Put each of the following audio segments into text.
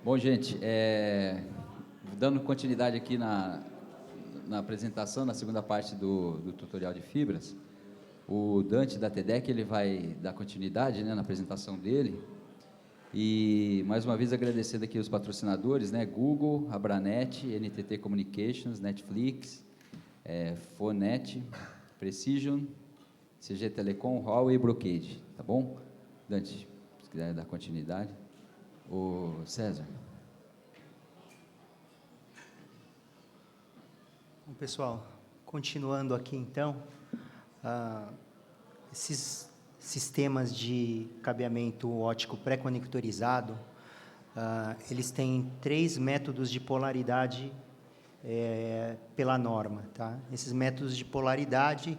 Bom, gente, dando continuidade aqui na apresentação, na segunda parte do tutorial de fibras, o Dante da TEDx, ele vai dar continuidade, né, na apresentação dele. E, mais uma vez, agradecendo aqui os patrocinadores, né, Google, Abranet, NTT Communications, Netflix, Fonet, Precision, CG Telecom, Huawei e Brocade, tá bom? Dante, se quiser dar continuidade. O César. Bom, pessoal, continuando aqui então, esses sistemas de cabeamento óptico pré-conectorizado, eles têm 3 métodos de polaridade pela norma, tá? Esses métodos de polaridade,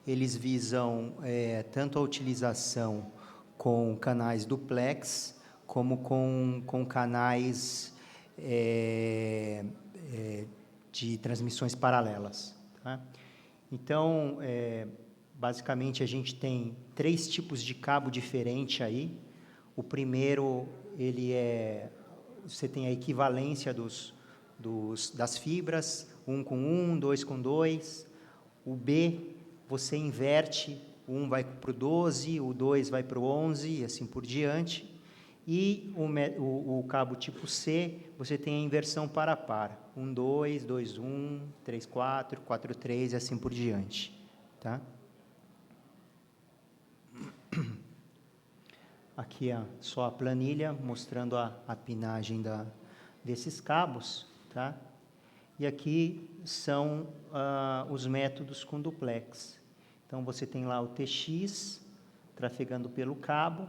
eles visam tanto a utilização com canais duplex, como com canais de transmissões paralelas. Tá? Então, basicamente, a gente tem 3 tipos de cabo diferentes aí. O primeiro, você tem a equivalência das fibras, 1 com 1, 2 com 2. O B, você inverte, o 1 vai para o 12, o 2 vai para o 11, e assim por diante. E o cabo tipo C, você tem a inversão par a par. 1, 2, 2, 1, 3, 4, 4, 3, e assim por diante. Tá? Aqui só a planilha, mostrando a pinagem desses cabos. Tá? E aqui são os métodos com duplex. Então, você tem lá o TX, trafegando pelo cabo.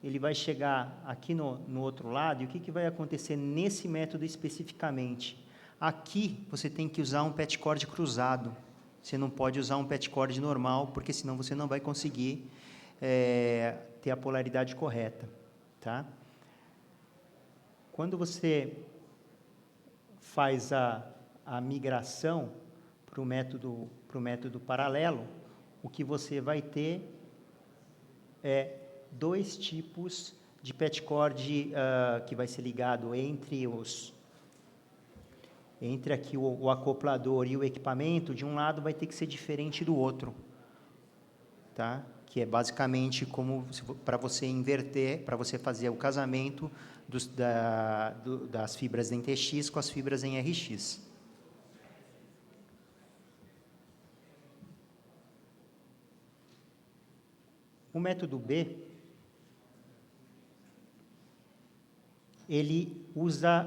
Ele vai chegar aqui no outro lado, e o que vai acontecer nesse método especificamente? Aqui, você tem que usar um patchcord cruzado. Você não pode usar um patchcord normal, porque senão você não vai conseguir ter a polaridade correta. Tá? Quando você faz a migração para o método paralelo, o que você vai ter é 2 tipos de patchcord que vai ser ligado entre aqui o acoplador e o equipamento. De um lado vai ter que ser diferente do outro, tá? Que é basicamente como para você inverter, para você fazer o casamento das fibras em TX com as fibras em RX. O método B, ele usa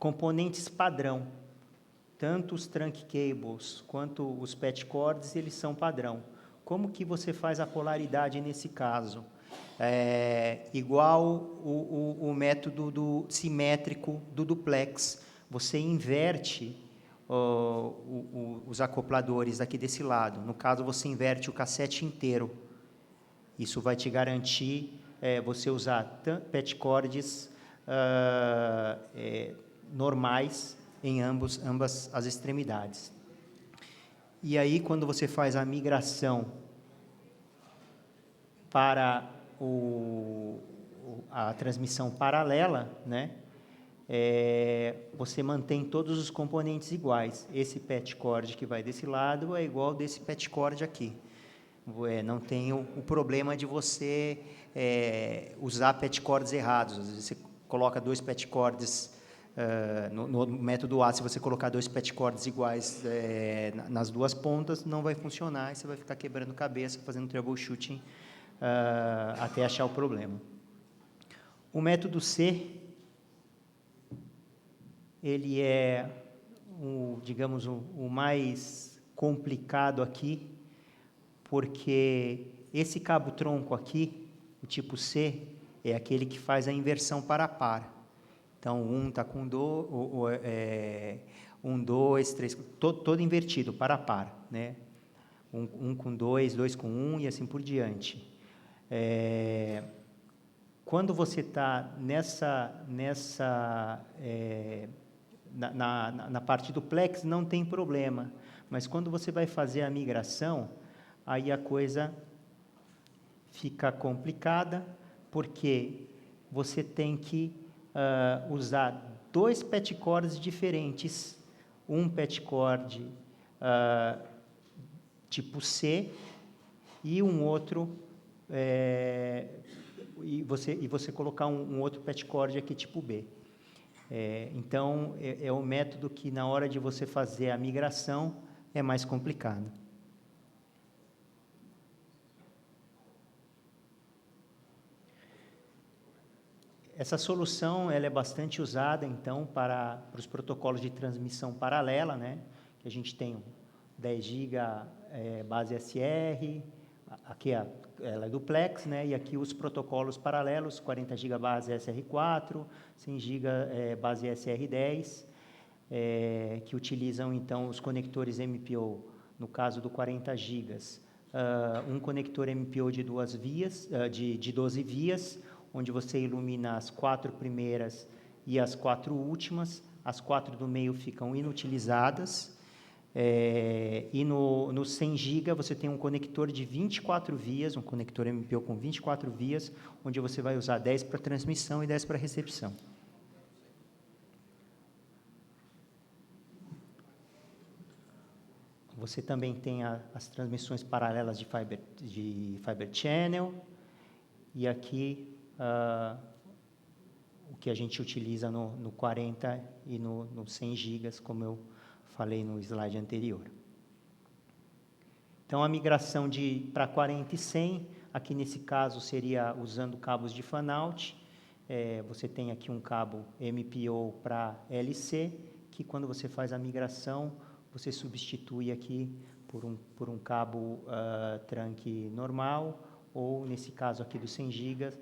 componentes padrão. Tanto os trunk cables quanto os patchcords, eles são padrão. Como que você faz a polaridade nesse caso? Igual o método simétrico do duplex. Você inverte os acopladores aqui desse lado. No caso, você inverte o cassete inteiro. Isso vai te garantir você usar patchcords normais em ambas as extremidades. E aí, quando você faz a migração para a transmissão paralela, né, você mantém todos os componentes iguais. Esse patchcord que vai desse lado é igual desse patchcord aqui. Não tem o problema de você usar patchcords errados. Às vezes você coloca 2 patchcords no método A, se você colocar 2 patchcords iguais nas 2 pontas, não vai funcionar, e você vai ficar quebrando cabeça, fazendo troubleshooting até achar o problema. O método C, ele é, digamos, o mais complicado aqui, porque esse cabo-tronco aqui, o tipo C, é aquele que faz a inversão par a par. Então, um está com 1, 2, 3, todo invertido, par a par, né? Um com 2, 2 com 1 e assim por diante. Quando você está na parte duplex, não tem problema. Mas quando você vai fazer a migração, aí a coisa fica complicada, porque você tem que usar 2 patch cords diferentes, um patch cord tipo C e um outro, e você colocar um outro patch cord aqui tipo B. Então, é o método que, na hora de você fazer a migração, é mais complicado. Essa solução ela é bastante usada, então, para os protocolos de transmissão paralela, né? Que a gente tem 10 GB base SR, aqui ela é duplex, né? E aqui os protocolos paralelos, 40 GB base SR4, 100 GB base SR10, que utilizam, então, os conectores MPO, no caso do 40 GB, um conector MPO de 2 vias, de 12 vias, onde você ilumina as 4 primeiras e as 4 últimas, as 4 do meio ficam inutilizadas, e no 100 GB você tem um conector de 24 vias, um conector MPO com 24 vias, onde você vai usar 10 para transmissão e 10 para recepção. Você também tem as transmissões paralelas de Fiber Channel, e aqui o que a gente utiliza no 40 e no 100 GB, como eu falei no slide anterior. Então, a migração para 40 e 100, aqui nesse caso seria usando cabos de fan-out. Você tem aqui um cabo MPO para LC, que quando você faz a migração, você substitui aqui por um cabo trunk normal, ou nesse caso aqui dos 100 GB,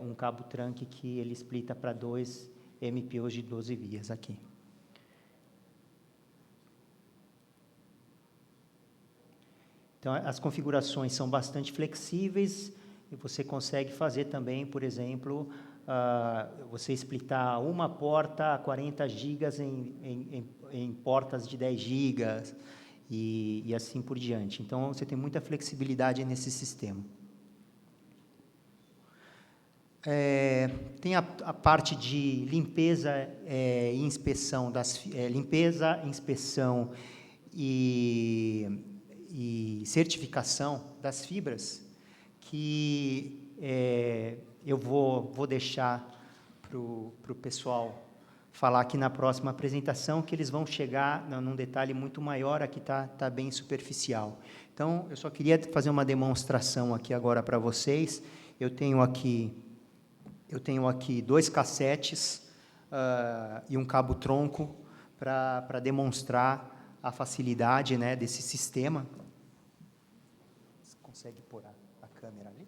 um cabo trunk que ele splita para 2 MPOs de 12 vias aqui. Então, as configurações são bastante flexíveis e você consegue fazer também, por exemplo, você splitar uma porta a 40 GB em portas de 10 GB e assim por diante. Então, você tem muita flexibilidade nesse sistema. Tem a parte de limpeza e inspeção, limpeza, inspeção e certificação das fibras, que eu vou deixar para o pessoal falar aqui na próxima apresentação, que eles vão chegar num detalhe muito maior, aqui está bem superficial. Então, eu só queria fazer uma demonstração aqui agora para vocês. Eu tenho aqui 2 cassetes e um cabo tronco para demonstrar a facilidade, né, desse sistema. Você consegue pôr a câmera ali?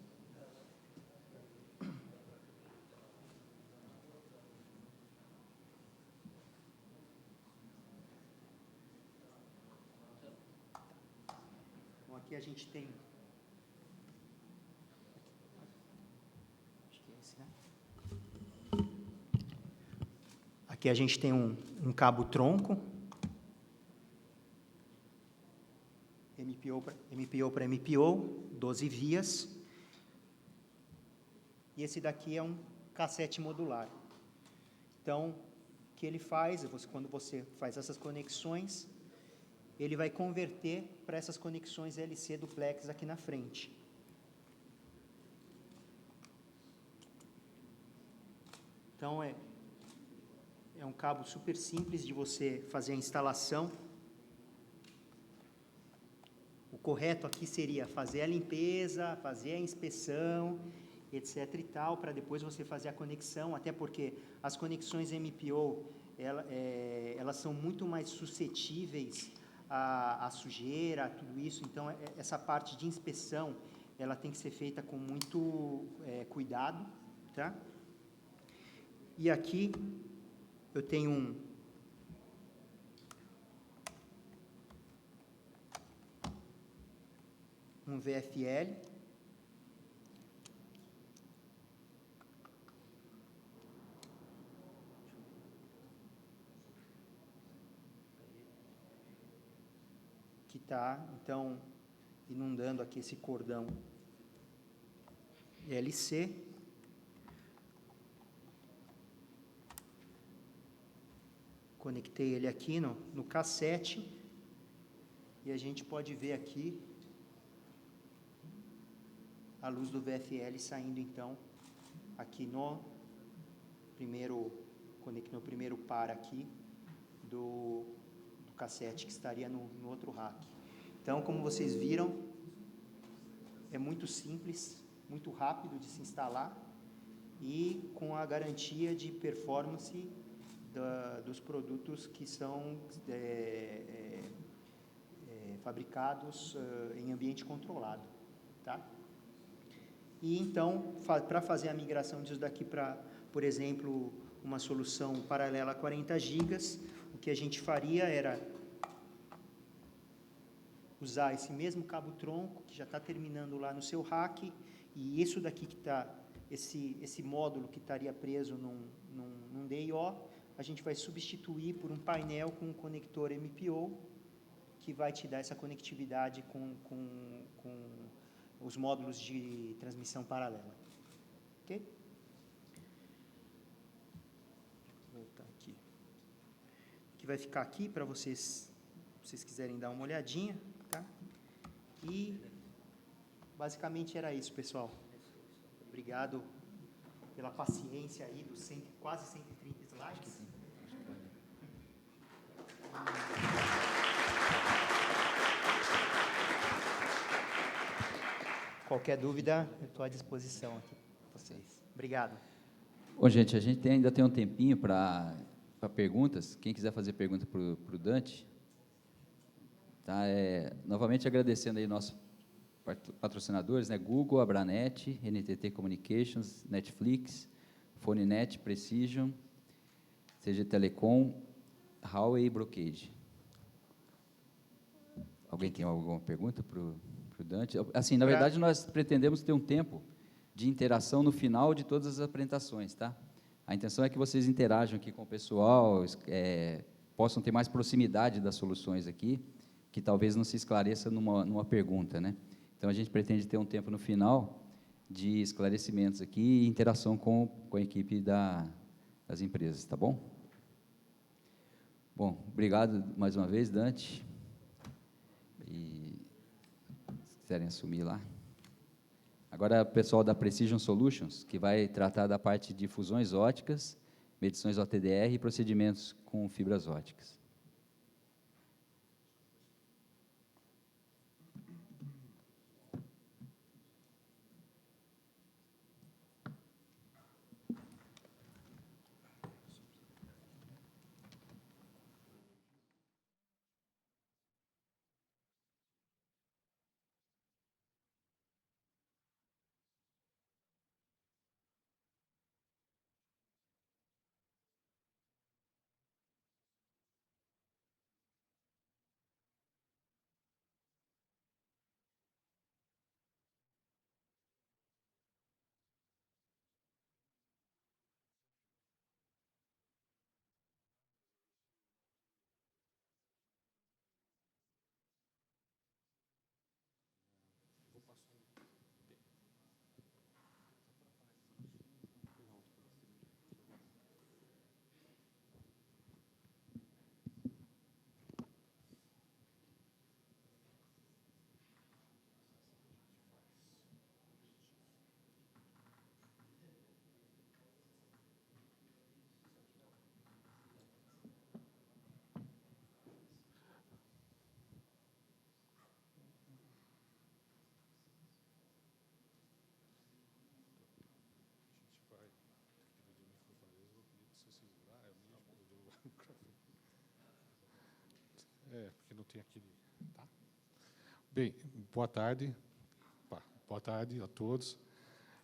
Então, aqui a gente tem... Acho que é esse, né? Aqui a gente tem um cabo tronco, MPO para MPO, 12 vias. E esse daqui é um cassete modular. Então, o que ele faz, quando você faz essas conexões, ele vai converter para essas conexões LC duplex aqui na frente. Então, é um cabo super simples de você fazer a instalação. O correto aqui seria fazer a limpeza, fazer a inspeção, etc. e tal, para depois você fazer a conexão, até porque as conexões MPO, elas são muito mais suscetíveis à sujeira, a tudo isso. Então, essa parte de inspeção, ela tem que ser feita com muito cuidado, tá? E aqui eu tenho um VFL, que está, então, inundando aqui esse cordão LC. conectei ele aqui no cassete, e a gente pode ver aqui a luz do VFL saindo, então, aqui no primeiro par aqui do cassete, que estaria no outro rack. Então, como vocês viram, é muito simples, muito rápido de se instalar e com a garantia de performance dos produtos que são fabricados em ambiente controlado, tá? E então, para fazer a migração disso daqui para, por exemplo, uma solução paralela a 40 GB, o que a gente faria era usar esse mesmo cabo-tronco, que já está terminando lá no seu rack, e isso daqui que está, esse módulo que estaria preso num DIO, a gente vai substituir por um painel com um conector MPO, que vai te dar essa conectividade com os módulos de transmissão paralela. Ok? Vou voltar aqui. Que vai ficar aqui para vocês, se vocês quiserem dar uma olhadinha, tá? E basicamente era isso, pessoal. Obrigado pela paciência aí dos quase 130 slides. Qualquer dúvida, eu estou à disposição aqui para vocês. Obrigado. Bom, gente, a gente ainda tem um tempinho para perguntas. Quem quiser fazer pergunta para o Dante, tá? Novamente agradecendo aí nossos patrocinadores, né? Google, Abranet, NTT Communications, Netflix, PhoneNet, Precision, CG Telecom, Huawei e Brocade. Alguém tem alguma pergunta para o Dante? Assim, na verdade, nós pretendemos ter um tempo de interação no final de todas as apresentações, tá? A intenção é que vocês interajam aqui com o pessoal, possam ter mais proximidade das soluções aqui, que talvez não se esclareça numa pergunta, né? Então, a gente pretende ter um tempo no final de esclarecimentos aqui e interação com a equipe das empresas, tá bom? Bom, obrigado mais uma vez, Dante. E se quiserem assumir lá. Agora, o pessoal da Precision Solutions, que vai tratar da parte de fusões óticas, medições OTDR e procedimentos com fibras óticas. Porque não tem aquele... Tá? Bem, boa tarde. Boa tarde a todos.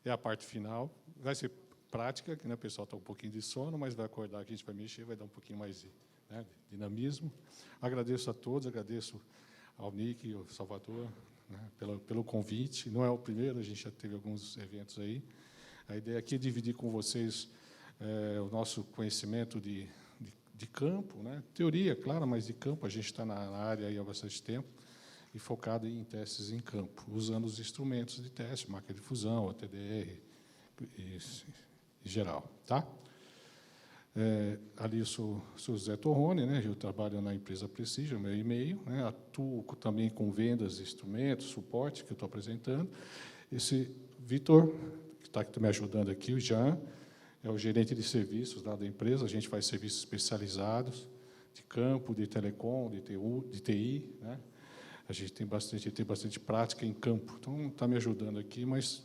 É a parte final. Vai ser prática, que, né, o pessoal está um pouquinho de sono, mas vai acordar aqui, a gente vai mexer, vai dar um pouquinho mais de, né, de dinamismo. Agradeço a todos, agradeço ao Nick e ao Salvador, né, pelo convite. Não é o primeiro, a gente já teve alguns eventos aí. A ideia aqui é dividir com vocês o nosso conhecimento de campo, né? Teoria, claro, mas de campo, a gente está na área aí há bastante tempo, e focado em testes em campo, usando os instrumentos de teste, máquina de fusão, OTDR, em geral. Tá? Ali eu sou José Torrone, né? Eu trabalho na empresa Precision, meu e-mail, né? Atuo também com vendas, instrumentos, suporte, que eu estou apresentando. Esse Vitor, que está me ajudando aqui, o Jean, é o gerente de serviços lá da empresa. A gente faz serviços especializados, de campo, de telecom, de TI, né? A gente tem bastante prática em campo. Então, está me ajudando aqui, mas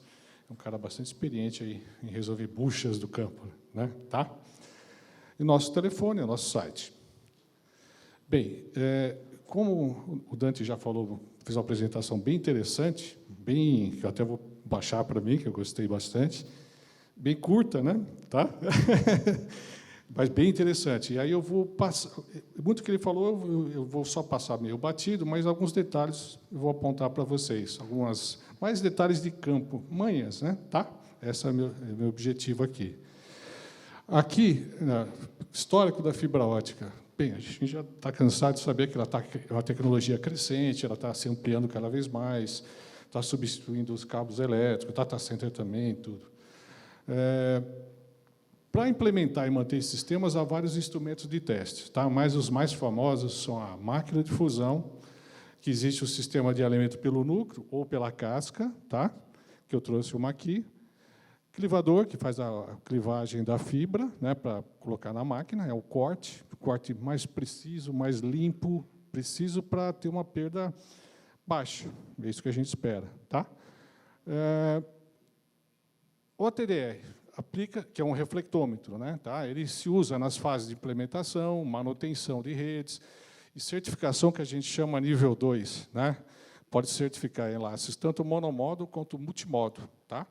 é um cara bastante experiente aí em resolver buchas do campo, né? Tá? E nosso telefone, o nosso site. Bem, como o Dante já falou, fez uma apresentação bem interessante, que eu até vou baixar para mim, que eu gostei bastante, bem curta, né? Tá? Mas bem interessante. E aí eu vou passar, muito que ele falou, eu vou só passar meio batido, mas alguns detalhes eu vou apontar para vocês, mais detalhes de campo, manhas, né? Tá? Esse é meu objetivo aqui. Aqui, histórico da fibra ótica. Bem, a gente já está cansado de saber que ela é uma tecnologia crescente, ela está se ampliando cada vez mais, está substituindo os cabos elétricos, data center também, tudo. Para implementar e manter esses sistemas, há vários instrumentos de teste, tá? Mas os mais famosos são a máquina de fusão, que existe o sistema de alimento pelo núcleo ou pela casca, tá? Que eu trouxe uma aqui. Clivador, que faz a clivagem da fibra, né, para colocar na máquina, é o corte mais preciso, mais limpo, preciso para ter uma perda baixa. É isso que a gente espera. Tá? O ATDR aplica, que é um reflectômetro, né, tá? Ele se usa nas fases de implementação, manutenção de redes e certificação, que a gente chama nível 2. Né? Pode certificar enlaces tanto monomodo quanto multimodo. Tá?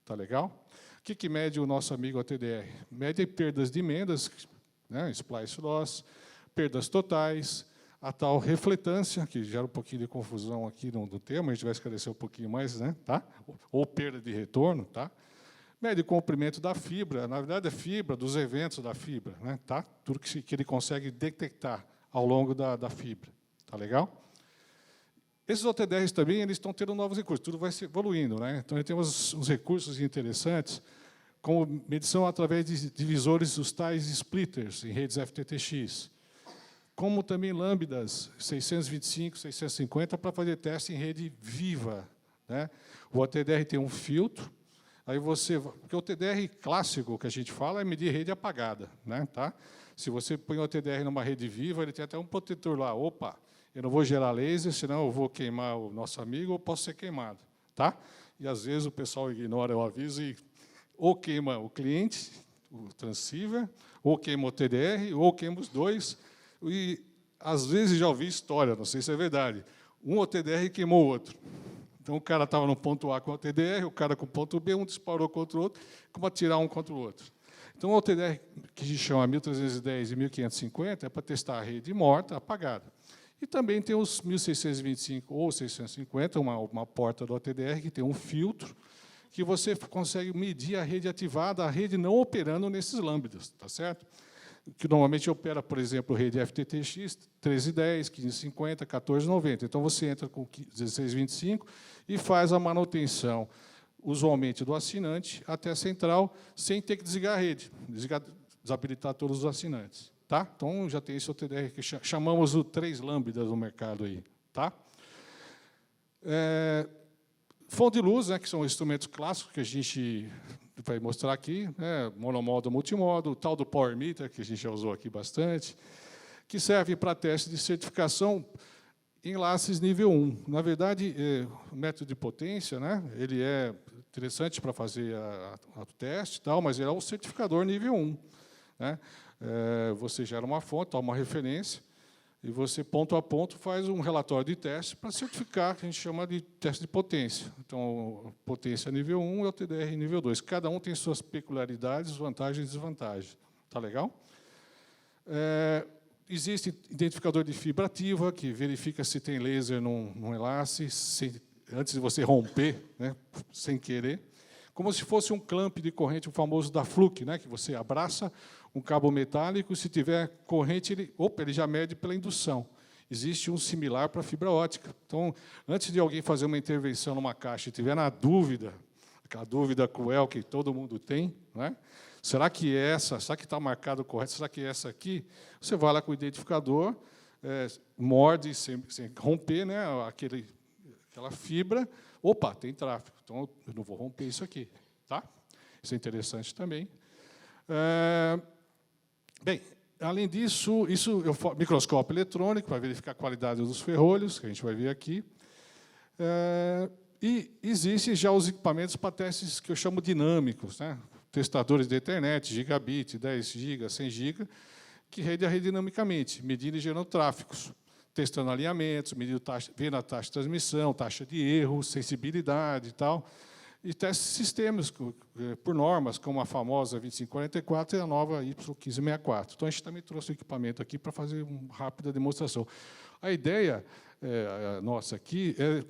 Tá legal? O que mede o nosso amigo ATDR? Mede perdas de emendas, né, splice loss, perdas totais, a tal refletância, que gera um pouquinho de confusão aqui no tema, a gente vai esclarecer um pouquinho mais, né, tá? Ou perda de retorno. Tá? Mede o comprimento da fibra, na verdade, é fibra, dos eventos da fibra. Né, tá? Tudo que ele consegue detectar ao longo da fibra. Tá legal? Esses OTDRs também eles estão tendo novos recursos, tudo vai se evoluindo. Né? Então, temos uns recursos interessantes, como medição através de divisores, os tais splitters, em redes FTTX, como também lambdas 625, 650, para fazer teste em rede viva. Né? O OTDR tem um filtro, aí porque o OTDR clássico que a gente fala é medir rede apagada. Né? Tá? Se você põe o OTDR numa rede viva, ele tem até um protetor lá, opa, eu não vou gerar laser, senão eu vou queimar o nosso amigo ou posso ser queimado. Tá? E, às vezes, o pessoal ignora o aviso e ou queima o cliente, o transceiver, ou queima o TDR, ou queima os dois. E, às vezes, já ouvi história, não sei se é verdade, um OTDR queimou o outro. Então, o cara estava no ponto A com o OTDR, o cara com o ponto B, um disparou contra o outro, como atirar um contra o outro. Então, o OTDR, que a gente chama 1310 e 1550, é para testar a rede morta, apagada. E também tem os 1625 ou 650, uma porta do OTDR que tem um filtro, que você consegue medir a rede ativada, a rede não operando nesses lambdas, tá certo? Que normalmente opera, por exemplo, rede FTTX 1310, 1550, 1490. Então, você entra com 1625 e faz a manutenção, usualmente do assinante, até a central, sem ter que desligar a rede, desabilitar todos os assinantes. Tá? Então, já tem esse OTDR que chamamos o 3 lambdas no mercado. Aí, tá? Fonte de luz, né, que são instrumentos clássicos que a gente vai mostrar aqui, né, monomodo, multimodo, o tal do Power Meter, que a gente já usou aqui bastante, que serve para teste de certificação em enlaces nível 1. Na verdade, o método de potência, né, ele é interessante para fazer o teste, tal, mas ele é um certificador nível 1. Né? Você gera uma fonte, uma referência, e você, ponto a ponto, faz um relatório de teste para certificar, que a gente chama de teste de potência. Então, potência nível 1 e o TDR nível 2. Cada um tem suas peculiaridades, vantagens e desvantagens. Tá legal? Existe identificador de fibra ativa, que verifica se tem laser num enlace, antes de você romper, né, sem querer. Como se fosse um clamp de corrente, o famoso da Fluke, né, que você abraça um cabo metálico, se tiver corrente, ele já mede pela indução. Existe um similar para a fibra ótica. Então, antes de alguém fazer uma intervenção numa caixa e estiver na dúvida, aquela dúvida cruel que todo mundo tem, né, Será que está marcado correto? Será que é essa aqui? Você vai lá com o identificador, morde sem romper, né, aquela fibra. Opa, tem tráfego, então eu não vou romper isso aqui. Tá? Isso é interessante também. Bem, além disso, microscópio eletrônico, para verificar a qualidade dos ferrolhos, que a gente vai ver aqui. E existem já os equipamentos para testes que eu chamo dinâmicos, né? Testadores de internet, gigabit, 10 GB, 100 GB, que rede dinamicamente, medindo e gerando tráfegos, testando alinhamentos, vendo a taxa de transmissão, taxa de erro, sensibilidade e tal, e testes sistemas por normas, como a famosa 2544 e a nova Y1564. Então, a gente também trouxe o equipamento aqui para fazer uma rápida demonstração. A ideia nossa aqui é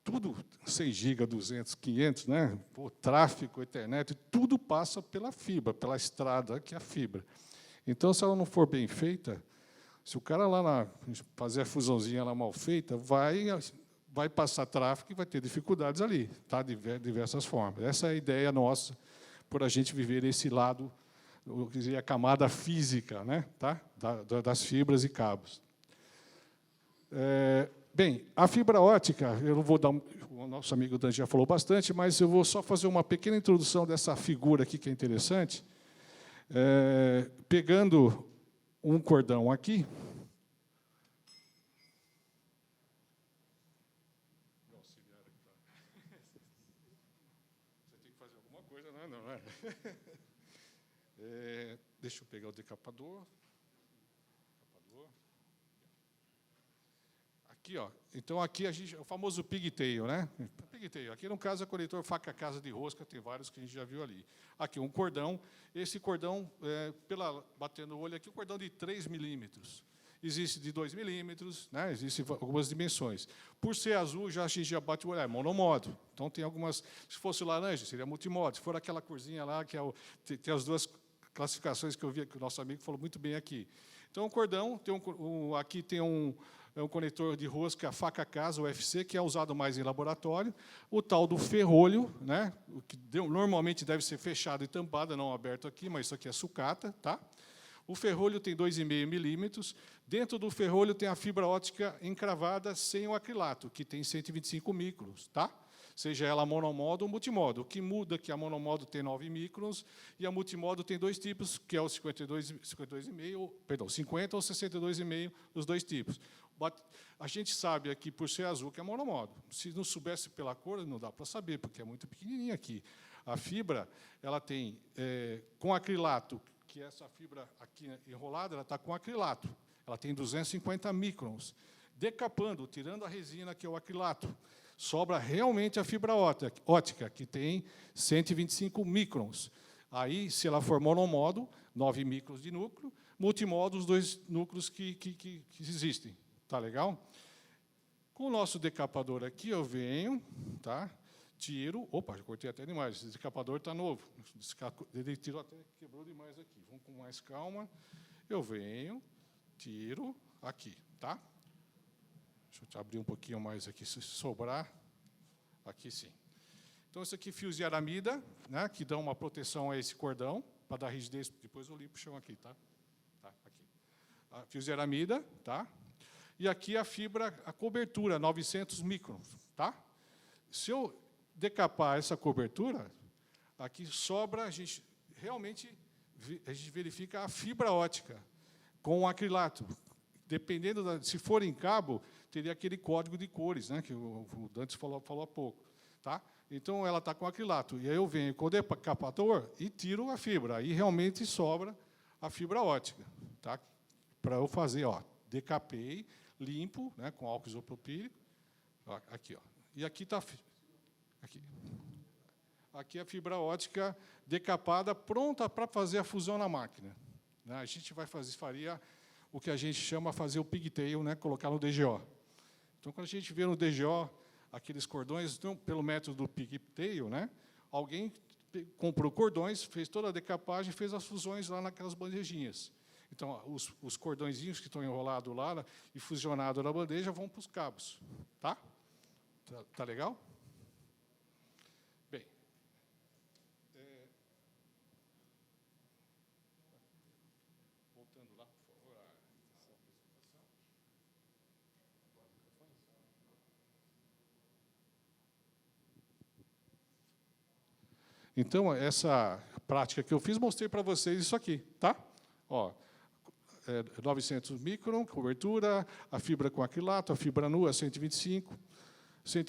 tudo 100 GB, 200, 500, né? O tráfego, a internet, tudo passa pela fibra, pela estrada, que é a fibra. Então, se ela não for bem feita, se o cara lá fazer a fusãozinha lá mal feita, vai passar tráfego e vai ter dificuldades ali, tá? De diversas formas. Essa é a ideia nossa, por a gente viver esse lado, eu quer dizer, a camada física, né? Tá? Das fibras e cabos. Bem, a fibra ótica, eu não vou dar, o nosso amigo Dan já falou bastante, mas eu vou só fazer uma pequena introdução dessa figura aqui, que é interessante. Pegando um cordão aqui. Você tem que fazer alguma coisa, não é? Deixa eu pegar o decapador. Aqui, ó. Então, aqui o famoso pigtail, né? Pigtail. Aqui, no caso, é conector faca casa de rosca, tem vários que a gente já viu ali. Aqui, um cordão. Esse cordão, batendo o olho aqui, um cordão de 3 milímetros. Existe de 2 milímetros, né? Existem algumas dimensões. Por ser azul, a gente já bate o olho, é monomodo. Então, tem algumas... Se fosse laranja, seria multimodo. Se for aquela corzinha lá, que tem as duas classificações que eu vi, que o nosso amigo falou muito bem aqui. Então, o cordão, aqui tem um conector de rosca faca casa, UFC, que é usado mais em laboratório. O tal do ferrolho, né, que normalmente deve ser fechado e tampado, não aberto aqui, mas isso aqui é sucata. Tá? O ferrolho tem 2,5 milímetros. Dentro do ferrolho tem a fibra óptica encravada sem o acrilato, que tem 125 microns. Tá? Seja ela monomodo ou multimodo. O que muda é que a monomodo tem 9 microns e a multimodo tem 2 tipos, que é o 52,5, perdão, 50 ou 62,5, os 2 tipos. A gente sabe aqui, por ser azul, que é monomodo. Se não soubesse pela cor, não dá para saber, porque é muito pequenininha aqui. A fibra, ela tem, com acrilato, que essa fibra aqui enrolada, ela está com acrilato. Ela tem 250 microns. Decapando, tirando a resina, que é o acrilato, sobra realmente a fibra ótica, que tem 125 microns. Aí, se ela for monomodo, 9 microns de núcleo, multimodo, os 2 núcleos que existem. Tá legal? Com o nosso decapador aqui, eu venho, tá? Tiro. Opa, já cortei até demais. Esse decapador está novo. Ele tirou até, quebrou demais aqui. Vamos com mais calma. Eu venho, tiro aqui, tá? Deixa eu te abrir um pouquinho mais aqui, se sobrar. Aqui sim. Então, isso aqui, fios de aramida, né, que dão uma proteção a esse cordão, para dar rigidez. Depois eu limpo o chão aqui, tá? Tá, aqui. Fios de aramida, tá? E aqui a fibra, a cobertura, 900 microns. Tá? Se eu decapar essa cobertura, aqui sobra, a gente verifica a fibra ótica com o acrilato. Dependendo, se for em cabo, teria aquele código de cores, né, que o Dante falou há pouco. Tá? Então, ela está com acrilato. E aí eu venho com o decapador e tiro a fibra. Aí realmente sobra a fibra ótica. Tá? Para eu fazer, ó, decapei, limpo, né, com álcool isopropílico. Aqui, ó. E aqui está aqui a fibra ótica decapada, pronta para fazer a fusão na máquina. Né? A gente faria o que a gente chama fazer o pigtail, né, colocar no DGO. Então, quando a gente vê no DGO aqueles cordões, então, pelo método do pigtail, né, alguém comprou cordões, fez toda a decapagem, fez as fusões lá naquelas bandejinhas. Então, os cordõezinhos que estão enrolados lá e fusionados na bandeja vão para os cabos. Tá? Tá legal? Bem, Então, essa prática que eu fiz, mostrei para vocês isso aqui, tá? Ó, 900 micron, cobertura, a fibra com acrilato, a fibra nua 125,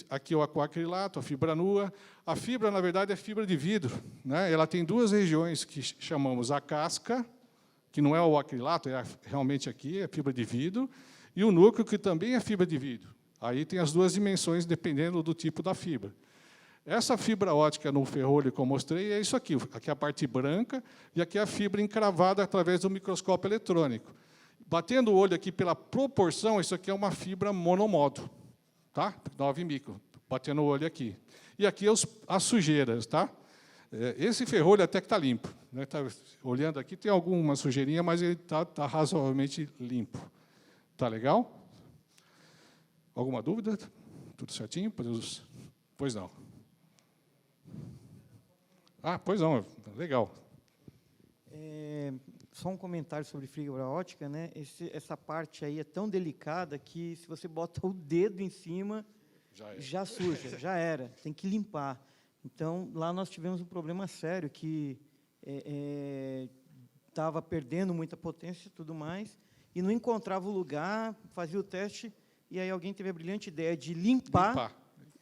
aqui o acrilato, a fibra nua. A fibra, na verdade, é fibra de vidro, né? Ela tem duas regiões que chamamos a casca, que não é o acrilato, realmente aqui, é fibra de vidro, e o núcleo, que também é fibra de vidro. Aí tem as duas dimensões, dependendo do tipo da fibra. Essa fibra ótica no ferrolho que eu mostrei é isso aqui. Aqui é a parte branca e aqui é a fibra encravada através do microscópio eletrônico. Batendo o olho aqui pela proporção, isso aqui é uma fibra monomodo, tá? 9 micron, batendo o olho aqui. E aqui as sujeiras, tá? Esse ferrolho até que está limpo, né? Tá olhando aqui, tem alguma sujeirinha, mas ele está razoavelmente limpo. Tá legal? Alguma dúvida? Tudo certinho? Pois não. Ah, pois não, legal. Só um comentário sobre fibra ótica, né? Essa parte aí é tão delicada que, se você bota o dedo em cima, já suja, já era, tem que limpar. Então, lá nós tivemos um problema sério, que estava perdendo muita potência e tudo mais, e não encontrava o lugar, fazia o teste, e aí alguém teve a brilhante ideia de limpar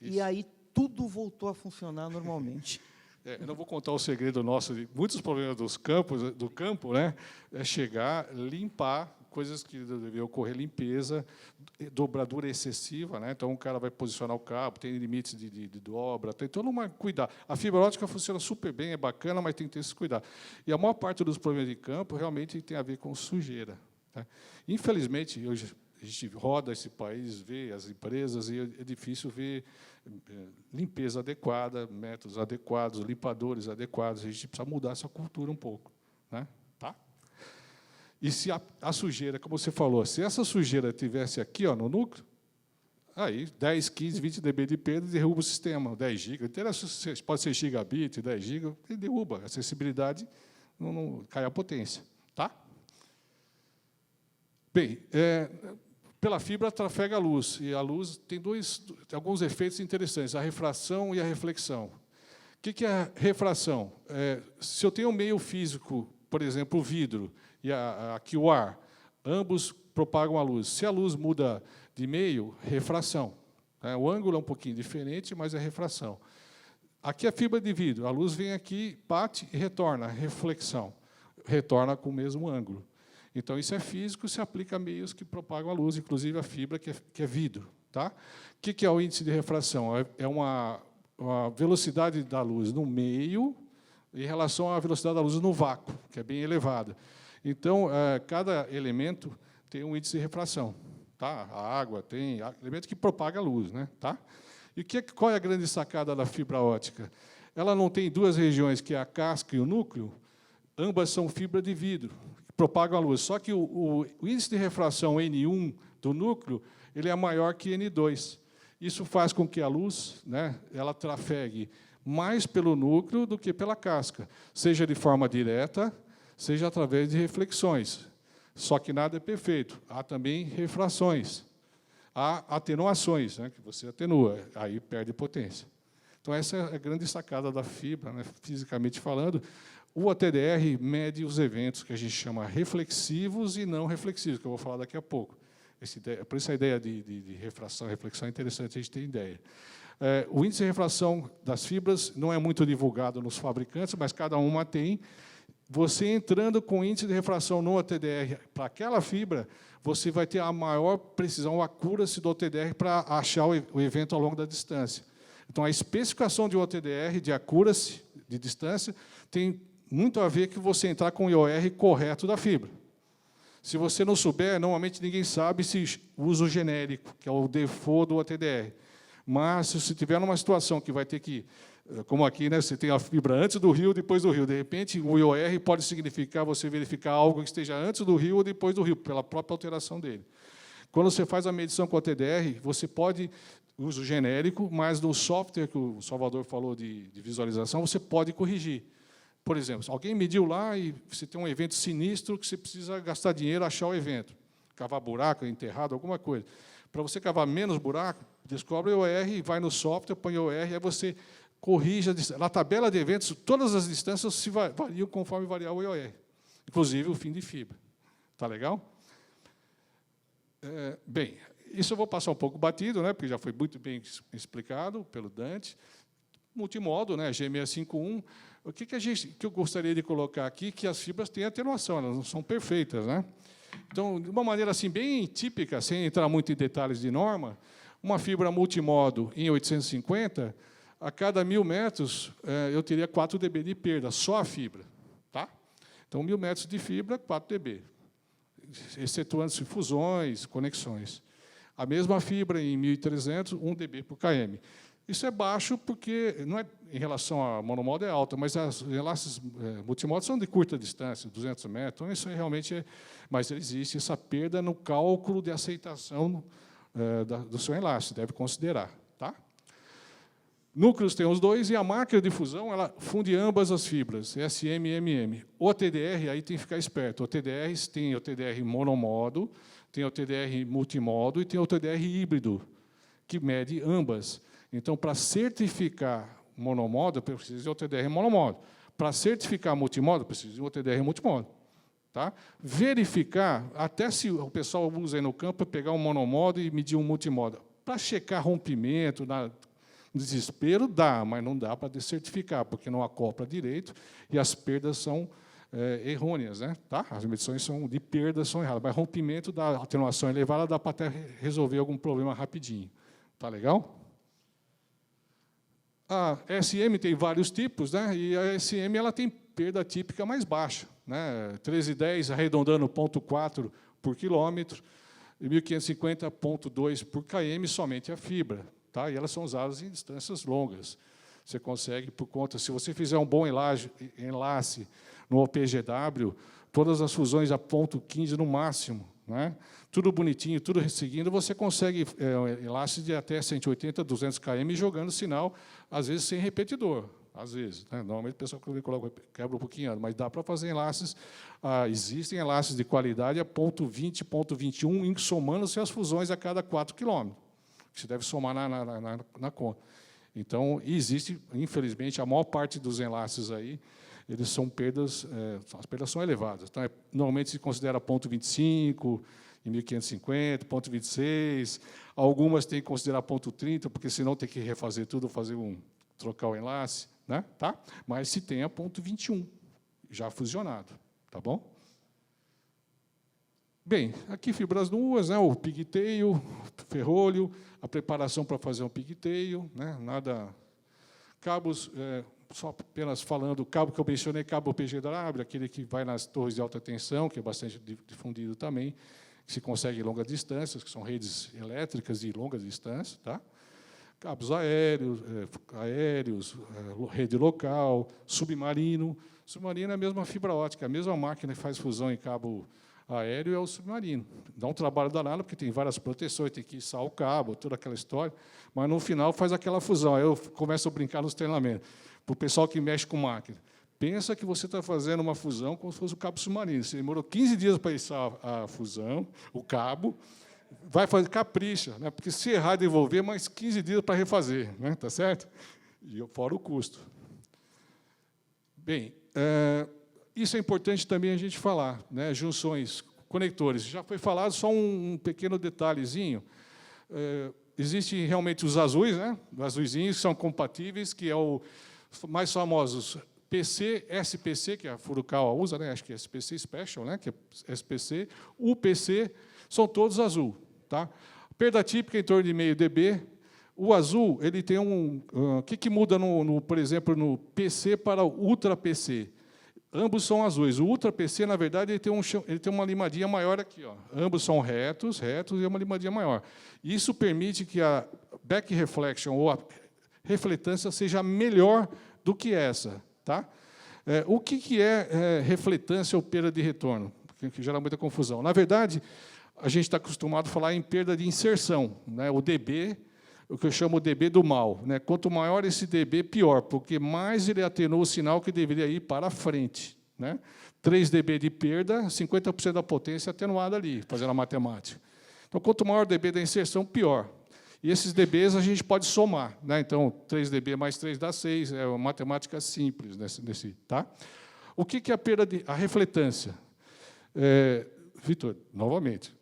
e aí tudo voltou a funcionar normalmente. Eu não vou contar o segredo nosso de muitos problemas do campo, né? É chegar, limpar coisas que devem ocorrer, limpeza, dobradura excessiva, né? Então o cara vai posicionar o cabo, tem limites de dobra, tem todo um cuidado. A fibra ótica funciona super bem, é bacana, mas tem que ter esse cuidado. E a maior parte dos problemas de campo realmente tem a ver com sujeira, né? Infelizmente, hoje a gente roda esse país, vê as empresas, e é difícil ver limpeza adequada, métodos adequados, limpadores adequados. A gente precisa mudar essa cultura um pouco, né? Tá? E se a sujeira, como você falou, se essa sujeira tivesse aqui, ó, no núcleo, aí 10, 15, 20 dB de perda, derruba o sistema, 10 GB. Pode ser gigabit, 10 GB, e derruba. A acessibilidade não cai a potência. Tá? Bem, pela fibra trafega a luz, e a luz tem alguns efeitos interessantes, a refração e a reflexão. O que é a refração? Se eu tenho um meio físico, por exemplo, o vidro, e aqui o ar, ambos propagam a luz. Se a luz muda de meio, refração. O ângulo é um pouquinho diferente, mas é refração. Aqui é fibra de vidro, a luz vem aqui, bate e retorna, reflexão. Retorna com o mesmo ângulo. Então, isso é físico, se aplica a meios que propagam a luz, inclusive a fibra, que é vidro. Tá? O que é o índice de refração? É uma velocidade da luz no meio em relação à velocidade da luz no vácuo, que é bem elevada. Então, cada elemento tem um índice de refração. Tá? A água tem elemento que propaga a luz. Né? Tá? E qual é a grande sacada da fibra ótica? Ela não tem duas regiões, que é a casca e o núcleo, ambas são fibra de vidro, propagam a luz. Só que o índice de refração N1 do núcleo ele é maior que N2. Isso faz com que a luz, né, ela trafegue mais pelo núcleo do que pela casca, seja de forma direta, seja através de reflexões. Só que nada é perfeito. Há também refrações. Há atenuações, né, que você atenua, aí perde potência. Então, essa é a grande sacada da fibra, né, fisicamente falando. O OTDR mede os eventos que a gente chama reflexivos e não reflexivos, que eu vou falar daqui a pouco. Por isso a ideia de refração e reflexão é interessante a gente ter ideia. O índice de refração das fibras não é muito divulgado nos fabricantes, mas cada uma tem. Você entrando com índice de refração no OTDR para aquela fibra, você vai ter a maior precisão, a accuracy do OTDR para achar o evento ao longo da distância. Então, a especificação de OTDR, de accuracy, de distância, tem muito a ver com você entrar com o IOR correto da fibra. Se você não souber, normalmente ninguém sabe se usa o genérico, que é o default do OTDR. Mas, se você tiver numa situação que vai ter que, como aqui, né, você tem a fibra antes do rio, depois do rio. De repente, o IOR pode significar você verificar algo que esteja antes do rio ou depois do rio, pela própria alteração dele. Quando você faz a medição com o OTDR, você pode usar o genérico, mas no software que o Salvador falou de visualização, você pode corrigir. Por exemplo, alguém mediu lá e você tem um evento sinistro que você precisa gastar dinheiro a achar o evento. Cavar buraco, enterrado, alguma coisa. Para você cavar menos buraco, descobre o IOR, vai no software, põe o IOR, aí você corrija, na tabela de eventos, todas as distâncias se variam conforme variar o IOR, inclusive o fim de fibra. Está legal? Bem, isso eu vou passar um pouco batido, né, porque já foi muito bem explicado pelo Dante. Multimodo, né, G651. O que eu gostaria de colocar aqui, que as fibras têm atenuação, elas não são perfeitas, né? Então, de uma maneira assim bem típica, sem entrar muito em detalhes de norma, uma fibra multimodo em 850, a cada 1.000 metros, eu teria 4 dB de perda, só a fibra. Tá? Então, 1.000 metros de fibra, 4 dB, excetuando-se fusões, conexões. A mesma fibra em 1.300, 1 dB por km. Isso é baixo porque, não é em relação a monomodo, é alta, mas as enlaces multimodo são de curta distância, 200 metros, então isso realmente é... Mas existe essa perda no cálculo de aceitação do seu enlace, deve considerar. Tá? Núcleos tem os dois, e a máquina de fusão ela funde ambas as fibras, SM e MM. O TDR, aí tem que ficar esperto, o TDR tem o TDR monomodo, tem o TDR multimodo e tem o TDR híbrido, que mede ambas. Então, para certificar monomodo, eu preciso de OTDR monomodo. Para certificar multimodo, eu preciso de OTDR multimodo. Tá? Verificar, até se o pessoal usa aí no campo, pegar um monomodo e medir um multimodo. Para checar rompimento, no desespero, dá, mas não dá para certificar, porque não acopla direito e as perdas são errôneas. Né? Tá? As medições de perdas são erradas, mas rompimento da atenuação elevada dá para até resolver algum problema rapidinho. Tá legal? A SM tem vários tipos, né? E a SM ela tem perda típica mais baixa, né? 1310 arredondando 0,4 por quilômetro, e 1550 0,2 por km somente a fibra, tá? E elas são usadas em distâncias longas. Você consegue, por conta, se você fizer um bom enlace no OPGW, todas as fusões a 0,15 no máximo, né? Tudo bonitinho, tudo seguindo, você consegue enlace de até 180, 200 km jogando sinal, às vezes sem repetidor, às vezes. Né? Normalmente o pessoal quebra um pouquinho, mas dá para fazer enlaces. Existem enlaces de qualidade a 0,20, 0,21, somando-se as fusões a cada 4 km, que você deve somar na conta. Então, existe, infelizmente, a maior parte dos enlaces aí, eles são perdas, as perdas são elevadas. Então, normalmente se considera 0,25, em 1550, 0,26, algumas têm que considerar 0,30, porque senão tem que refazer tudo, trocar o enlace, né? Tá? Mas se tem a 0,21, já fusionado, tá bom? Bem, aqui fibras nuas, né? O pigtail, ferrolho, a preparação para fazer um pigtail, né? Nada, cabos, só apenas falando, cabo que eu mencionei, cabo PGW, aquele que vai nas torres de alta tensão, que é bastante difundido também, que se consegue em longas distâncias, que são redes elétricas de longas distâncias, tá? Cabos aéreos, rede local, submarino. Submarino é a mesma fibra ótica, a mesma máquina que faz fusão em cabo aéreo é o submarino. Dá um trabalho danado, porque tem várias proteções, tem que içar o cabo, toda aquela história, mas, no final, faz aquela fusão. Aí eu começo a brincar nos treinamentos, para o pessoal que mexe com máquina. Pensa que você está fazendo uma fusão como se fosse o cabo submarino. Você demorou 15 dias para içar a fusão, o cabo, vai fazer, capricha, né? Porque se errar, devolver, mais 15 dias para refazer, né? Tá certo? E fora o custo. Bem, isso é importante também a gente falar, né? Junções, conectores. Já foi falado, só um pequeno detalhezinho. Existem realmente os azuis, né? Os azuizinhos, que são compatíveis, que é o mais famosos PC, SPC, que a Furukawa usa, né? Acho que é SPC Special, né? Que é SPC, UPC, são todos azul. Tá? Perda típica em torno de 0,5 dB. O azul ele tem o que muda, por exemplo, no PC para o Ultra PC? Ambos são azuis. O Ultra PC, na verdade, ele tem uma limadinha maior aqui. Ó. Ambos são retos e uma limadinha maior. Isso permite que a back reflection, ou a refletância, seja melhor do que essa. Tá? O que é refletância ou perda de retorno? Que gera muita confusão. Na verdade, a gente está acostumado a falar em perda de inserção, né? O dB, o que eu chamo de dB do mal. Né? Quanto maior esse dB, pior, porque mais ele atenua o sinal que deveria ir para a frente. Né? 3 dB de perda, 50% da potência atenuada ali, fazendo a matemática. Então, quanto maior o dB da inserção, pior. E esses dBs a gente pode somar, né? Então, 3 dB mais 3 dá 6, é uma matemática simples tá? O que é a perda a refletância? Vitor, novamente.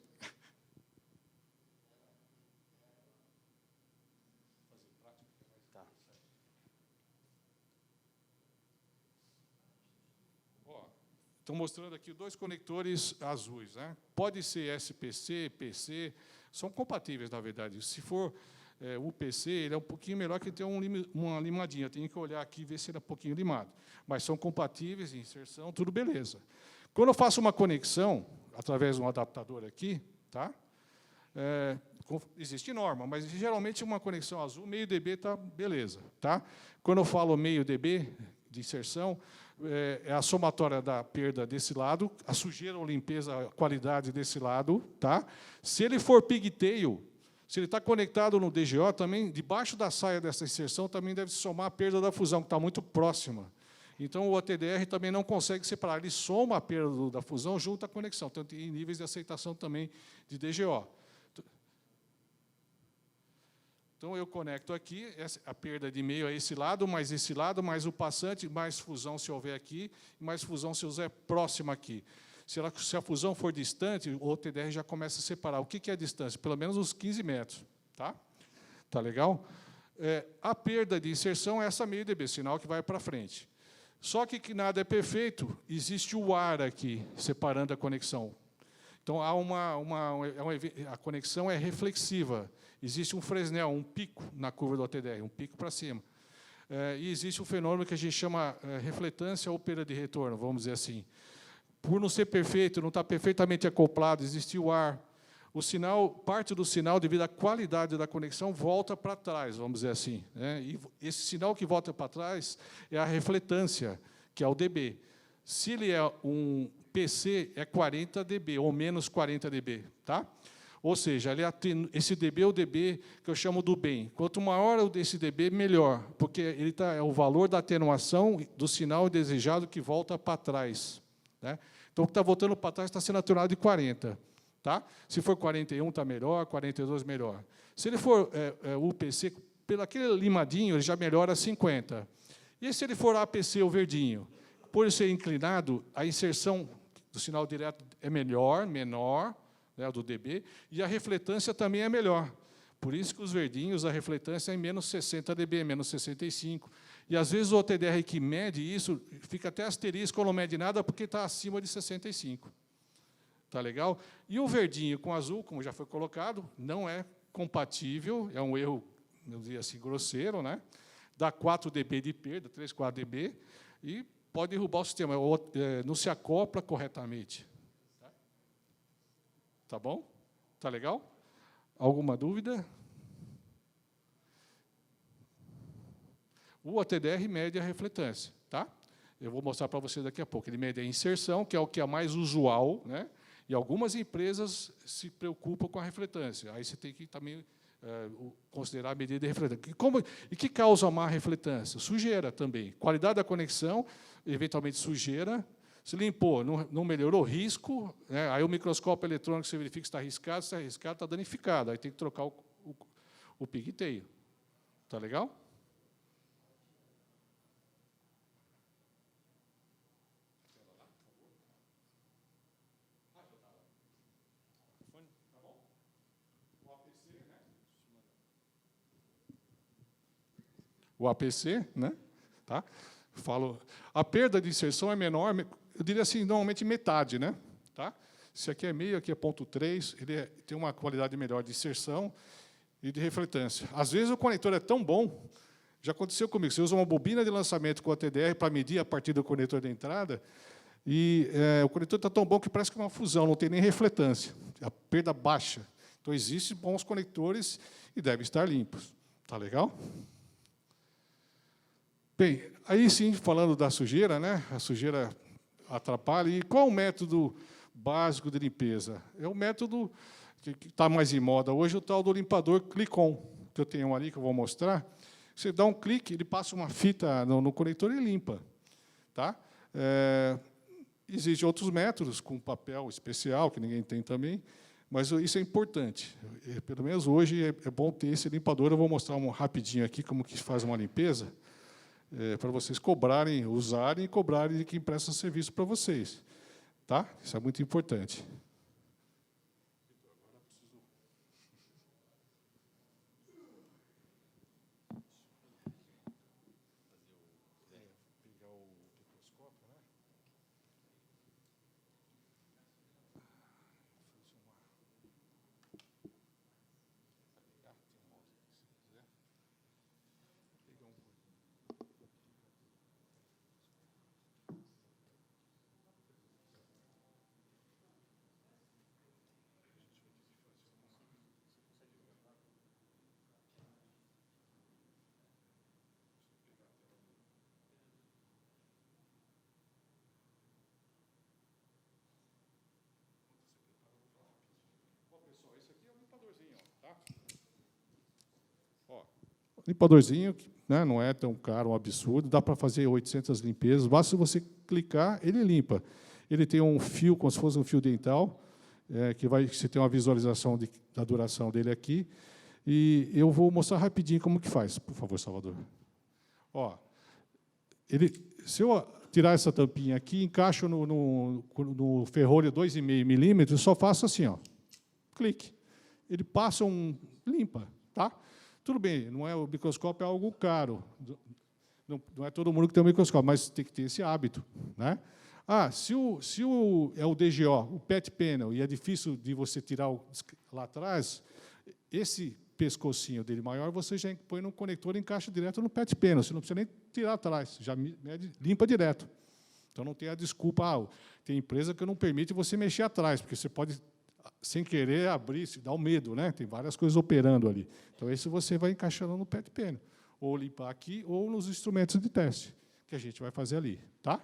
Estou mostrando aqui 2 conectores azuis, né? Pode ser SPC, PC, são compatíveis, na verdade. Se for UPC, ele é um pouquinho melhor que ter uma limadinha. Tem que olhar aqui e ver se ele é um pouquinho limado. Mas são compatíveis, inserção, tudo beleza. Quando eu faço uma conexão, através de um adaptador aqui, tá? Existe norma, mas geralmente uma conexão azul, meio dB está beleza. Tá? Quando eu falo meio dB de inserção, é a somatória da perda desse lado, a sujeira ou limpeza, a qualidade desse lado. Tá? Se ele for pigtail, se ele está conectado no DGO, também, debaixo da saia dessa inserção, também deve somar a perda da fusão, que está muito próxima. Então, o OTDR também não consegue separar, ele soma a perda da fusão junto à conexão, tanto em níveis de aceitação também de DGO. Então, eu conecto aqui, a perda de meio a esse lado, mais o passante, mais fusão se houver aqui, mais fusão se houver próxima aqui. Se a fusão for distante, o OTDR já começa a separar. O que é a distância? Pelo menos uns 15 metros. Tá legal? A perda de inserção é essa meio dB, sinal que vai para frente. Só que nada é perfeito, existe o ar aqui, separando a conexão. Então, há a conexão é reflexiva. Existe um Fresnel, um pico na curva do OTDR, um pico para cima. E existe um fenômeno que a gente chama refletância ou perda de retorno, vamos dizer assim. Por não ser perfeito, não estar perfeitamente acoplado, existe o ar. O sinal, parte do sinal, devido à qualidade da conexão, volta para trás, vamos dizer assim. E esse sinal que volta para trás é a refletância, que é o dB. Se ele é um PC, é 40 dB, ou menos 40 dB. Tá? Ou seja, esse dB é o dB que eu chamo do bem. Quanto maior esse dB, melhor, porque ele é o valor da atenuação do sinal desejado que volta para trás. Né? Então, o que está voltando para trás está sendo atenuado de 40. Tá? Se for 41, está melhor, 42, melhor. Se ele for UPC, pelo aquele limadinho, ele já melhora 50. E se ele for APC, o verdinho? Por ser inclinado, a inserção do sinal direto é menor, né, do dB, e a refletância também é melhor. Por isso que os verdinhos, a refletância é em menos 60 dB, menos 65. E, às vezes, o OTDR que mede isso, fica até asterisco ou não mede nada, porque está acima de 65. Tá legal? E o verdinho com azul, como já foi colocado, não é compatível, é um erro, vamos dizer assim, grosseiro, né? Dá 4 dB de perda, 3, 4 dB, e pode derrubar o sistema, não se acopla corretamente. Tá bom? Tá legal? Alguma dúvida? O OTDR mede a refletância, tá? Eu vou mostrar para vocês daqui a pouco. Ele mede a inserção, que é o que é mais usual, né? E algumas empresas se preocupam com a refletância. Aí você tem que também considerar a medida de refletância. E que causa má refletância? Sujeira também. Qualidade da conexão, eventualmente sujeira. Se limpou, não melhorou, risco. Né? Aí o microscópio eletrônico, você verifica se está arriscado, se está arriscado, está danificado. Aí tem que trocar o pigtail. Tá legal? O APC, né? Tá? Falo, a perda de inserção é menor, eu diria assim, normalmente metade, né? Tá? Esse aqui é meio, aqui é 0,3, ele tem uma qualidade melhor de inserção e de refletância. Às vezes o conector é tão bom, já aconteceu comigo, você usa uma bobina de lançamento com a TDR para medir a partir do conector de entrada, e o conector está tão bom que parece que é uma fusão, não tem nem refletância, a perda baixa. Então, existem bons conectores e devem estar limpos. Tá legal? Bem, aí sim, falando da sujeira, né? A sujeira atrapalha. E qual é o método básico de limpeza? É o método que está mais em moda hoje, o tal do limpador Click-On, que eu tenho ali, que eu vou mostrar. Você dá um clique, ele passa uma fita no conector e limpa. Tá? Existem outros métodos, com papel especial, que ninguém tem também, Mas isso é importante. Pelo menos hoje é bom ter esse limpador. Eu vou mostrar rapidinho aqui como que faz uma limpeza, para vocês cobrarem, usarem e cobrarem de quem presta serviço para vocês. Tá? Isso é muito importante. Limpadorzinho, né, não é tão caro, um absurdo, dá para fazer 800 limpezas, basta você clicar, ele limpa. Ele tem um fio, como se fosse um fio dental, que você tem uma visualização da duração dele aqui, e eu vou mostrar rapidinho como que faz, por favor, Salvador. Ó, se eu tirar essa tampinha aqui, encaixo no ferrolho 2,5 milímetros, só faço assim, ó, clique. Ele passa limpa, tá? Tudo bem, o microscópio é algo caro, não é todo mundo que tem um microscópio, mas tem que ter esse hábito, né? Se é o DGO, o PET panel, e é difícil de você tirar lá atrás, esse pescocinho dele maior, você já põe no conector e encaixa direto no PET panel, você não precisa nem tirar atrás, já limpa direto. Então, não tem a desculpa, tem empresa que não permite você mexer atrás, porque você pode, sem querer, abrir, dá um medo, né? Tem várias coisas operando ali. Então, esse você vai encaixando no PET panel, ou limpar aqui, ou nos instrumentos de teste, que a gente vai fazer ali, tá?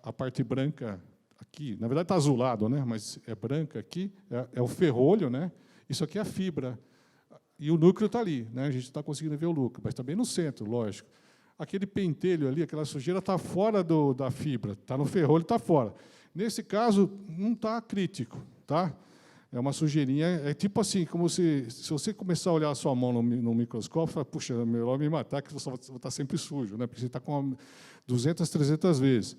A parte branca aqui, na verdade está azulado, né? Mas é branca aqui, é o ferrolho, né? Isso aqui é a fibra. E o núcleo está ali, né? A gente está conseguindo ver o núcleo, mas está bem no centro, lógico. Aquele pentelho ali, aquela sujeira está fora da fibra, está no ferrolho, está fora. Nesse caso, não está crítico, tá? É uma sujeirinha, é tipo assim, como se você começar a olhar a sua mão no microscópio, fala, puxa, é melhor me matar, que você vai estar sempre sujo, né? Porque você está com 200, 300 vezes.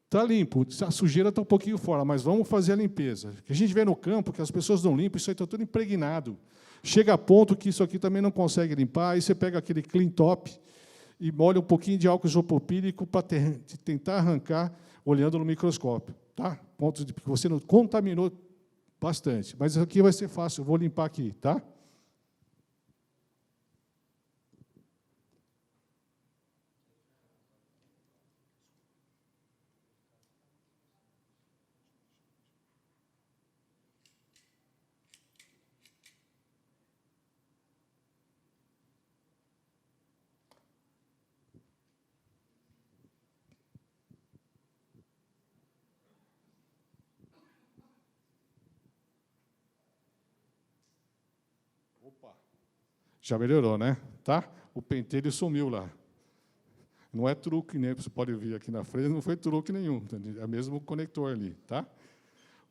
Está limpo, a sujeira está um pouquinho fora, mas vamos fazer a limpeza. O que a gente vê no campo, que as pessoas não limpam, isso aí está tudo impregnado. Chega a ponto que isso aqui também não consegue limpar, aí você pega aquele clean top e molha um pouquinho de álcool isopropílico para tentar arrancar, olhando no microscópio. Tá? Ponto de que você não contaminou bastante. Mas isso aqui vai ser fácil, eu vou limpar aqui, tá? Já melhorou, né? Tá? O pentelho sumiu lá. Não é truque, né? Você pode ver aqui na frente, não foi truque nenhum. É mesmo o conector ali, tá?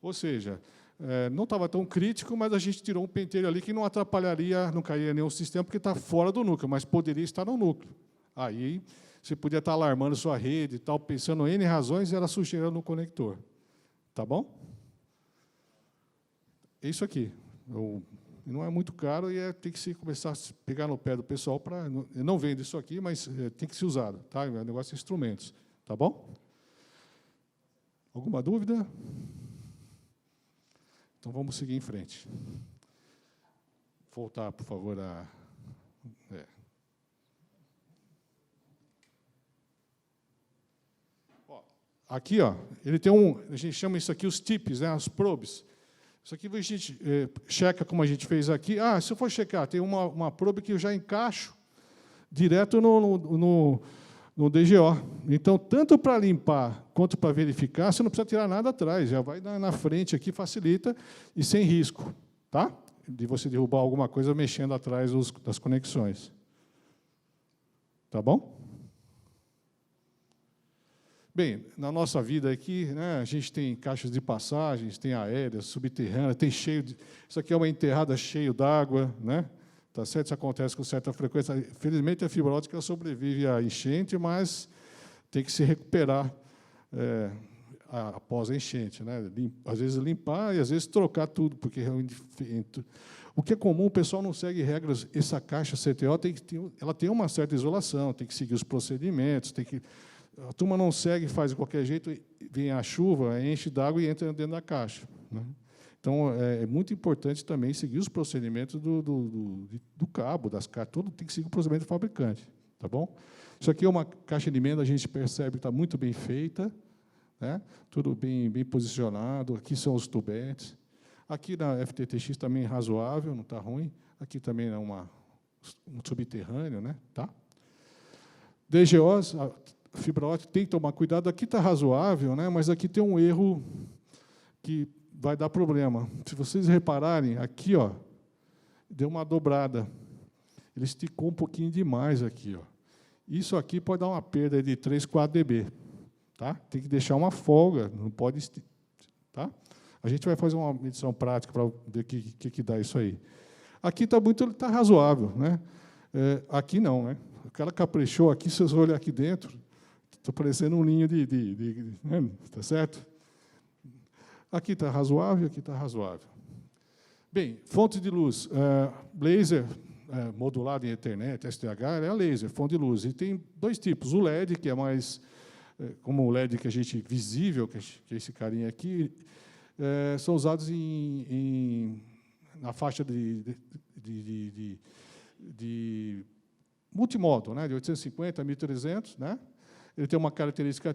Ou seja, não estava tão crítico, mas a gente tirou um pentelho ali que não atrapalharia, não cairia nenhum sistema, porque está fora do núcleo, mas poderia estar no núcleo. Aí você podia estar alarmando sua rede e tal, pensando em N razões, e era sujeira no conector. Tá bom? É isso aqui. Não é muito caro e tem que se começar a pegar no pé do pessoal para. Eu não vendo isso aqui, mas tem que ser usado, tá? É um negócio de instrumentos, tá bom? Alguma dúvida? Então vamos seguir em frente. Voltar, por favor, Aqui, ó, ele tem a gente chama isso aqui os tips, né, as probes. Isso aqui a gente checa como a gente fez aqui. Se eu for checar, tem uma probe que eu já encaixo direto no DGO. Então, tanto para limpar quanto para verificar, você não precisa tirar nada atrás, já vai na frente aqui, facilita e sem risco, tá? De você derrubar alguma coisa mexendo atrás das conexões. Tá bom? Bem, na nossa vida aqui, né, a gente tem caixas de passagens, tem aéreas, subterrâneas, tem cheio de... Isso aqui é uma enterrada cheia d'água, né? Tá certo? Isso acontece com certa frequência. Felizmente, a fibra ótica sobrevive à enchente, mas tem que se recuperar após a enchente, né? Às vezes limpar e, às vezes, trocar tudo, porque o que é comum, o pessoal não segue regras. Essa caixa CTO ela tem uma certa isolação, tem que seguir os procedimentos, a turma não segue, faz de qualquer jeito, vem a chuva, enche d'água e entra dentro da caixa, né? Então, é muito importante também seguir os procedimentos do cabo, das caixas, tudo tem que seguir o procedimento do fabricante, tá bom? Isso aqui é uma caixa de emenda, a gente percebe que está muito bem feita, né? Tudo bem posicionado, aqui são os tubetes. Aqui na FTTX também razoável, não está ruim. Aqui também é um subterrâneo, né? Tá? DGOs, fibra ótica tem que tomar cuidado. Aqui está razoável, né? Mas aqui tem um erro que vai dar problema. Se vocês repararem, aqui, ó, deu uma dobrada. Ele esticou um pouquinho demais aqui, ó. Isso aqui pode dar uma perda de 3, 4 dB. Tá? Tem que deixar uma folga, não pode... Tá? A gente vai fazer uma medição prática para ver o que dá isso aí. Aqui está razoável, né? Aqui não, né? O cara caprichou aqui, se vocês olharem aqui dentro, está parecendo um ninho né? Tá certo? Aqui está razoável, aqui está razoável. Bem, fonte de luz, laser modulado em Ethernet, SDH, é laser, fonte de luz. E tem dois tipos, o LED, que é mais como o LED que a gente visível, que é esse carinha aqui, são usados na faixa de multimodo, né, de 850 a 1300, né? Ele tem uma característica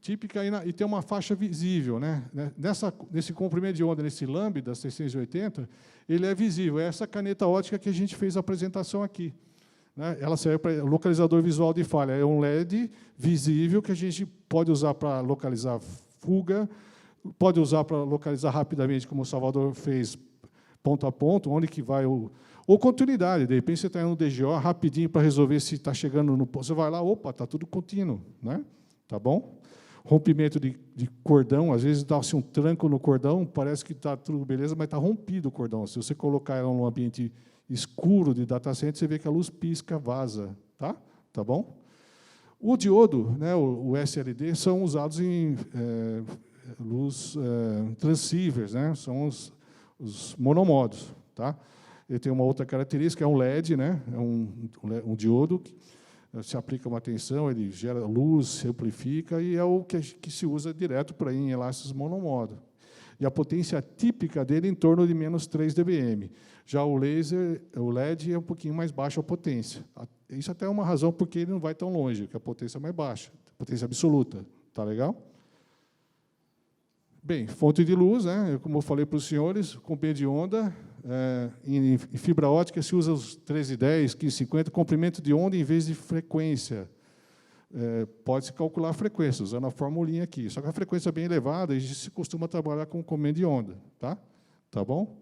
típica e tem uma faixa visível, né? Nesse comprimento de onda, nesse lambda 680, ele é visível. É essa caneta ótica que a gente fez a apresentação aqui, né? Ela serve para localizador visual de falha. É um LED visível que a gente pode usar para localizar fuga, pode usar para localizar rapidamente, como o Salvador fez, ponto a ponto, onde que vai ou continuidade. De repente, você está no DGO rapidinho para resolver se está chegando no ponto. Você vai lá, opa, está tudo contínuo, né? Tá bom? Rompimento de cordão, às vezes dá-se um tranco no cordão, parece que está tudo beleza, mas está rompido o cordão. Se você colocar ela num ambiente escuro de data center, você vê que a luz pisca, vaza, tá? Tá bom? O diodo, né, o SLD, são usados em luz transceivers, né? São os monomodos, tá? Ele tem uma outra característica, é um LED, né? É um diodo que se aplica uma tensão, ele gera luz, se amplifica, e é o que se usa direto para ir em enlaces monomodo. E a potência típica dele é em torno de menos 3 dBm. Já o laser, o LED, é um pouquinho mais baixa a potência. Isso até é uma razão porque ele não vai tão longe, porque a potência é mais baixa, potência absoluta. Tá legal? Bem, fonte de luz, né? Como eu falei para os senhores, comprimento de onda, em fibra ótica se usa os 1310, 1550, comprimento de onda em vez de frequência. Pode-se calcular a frequência, usando a formulinha aqui. Só que a frequência é bem elevada, a gente se costuma trabalhar com comprimento de onda. Tá bom?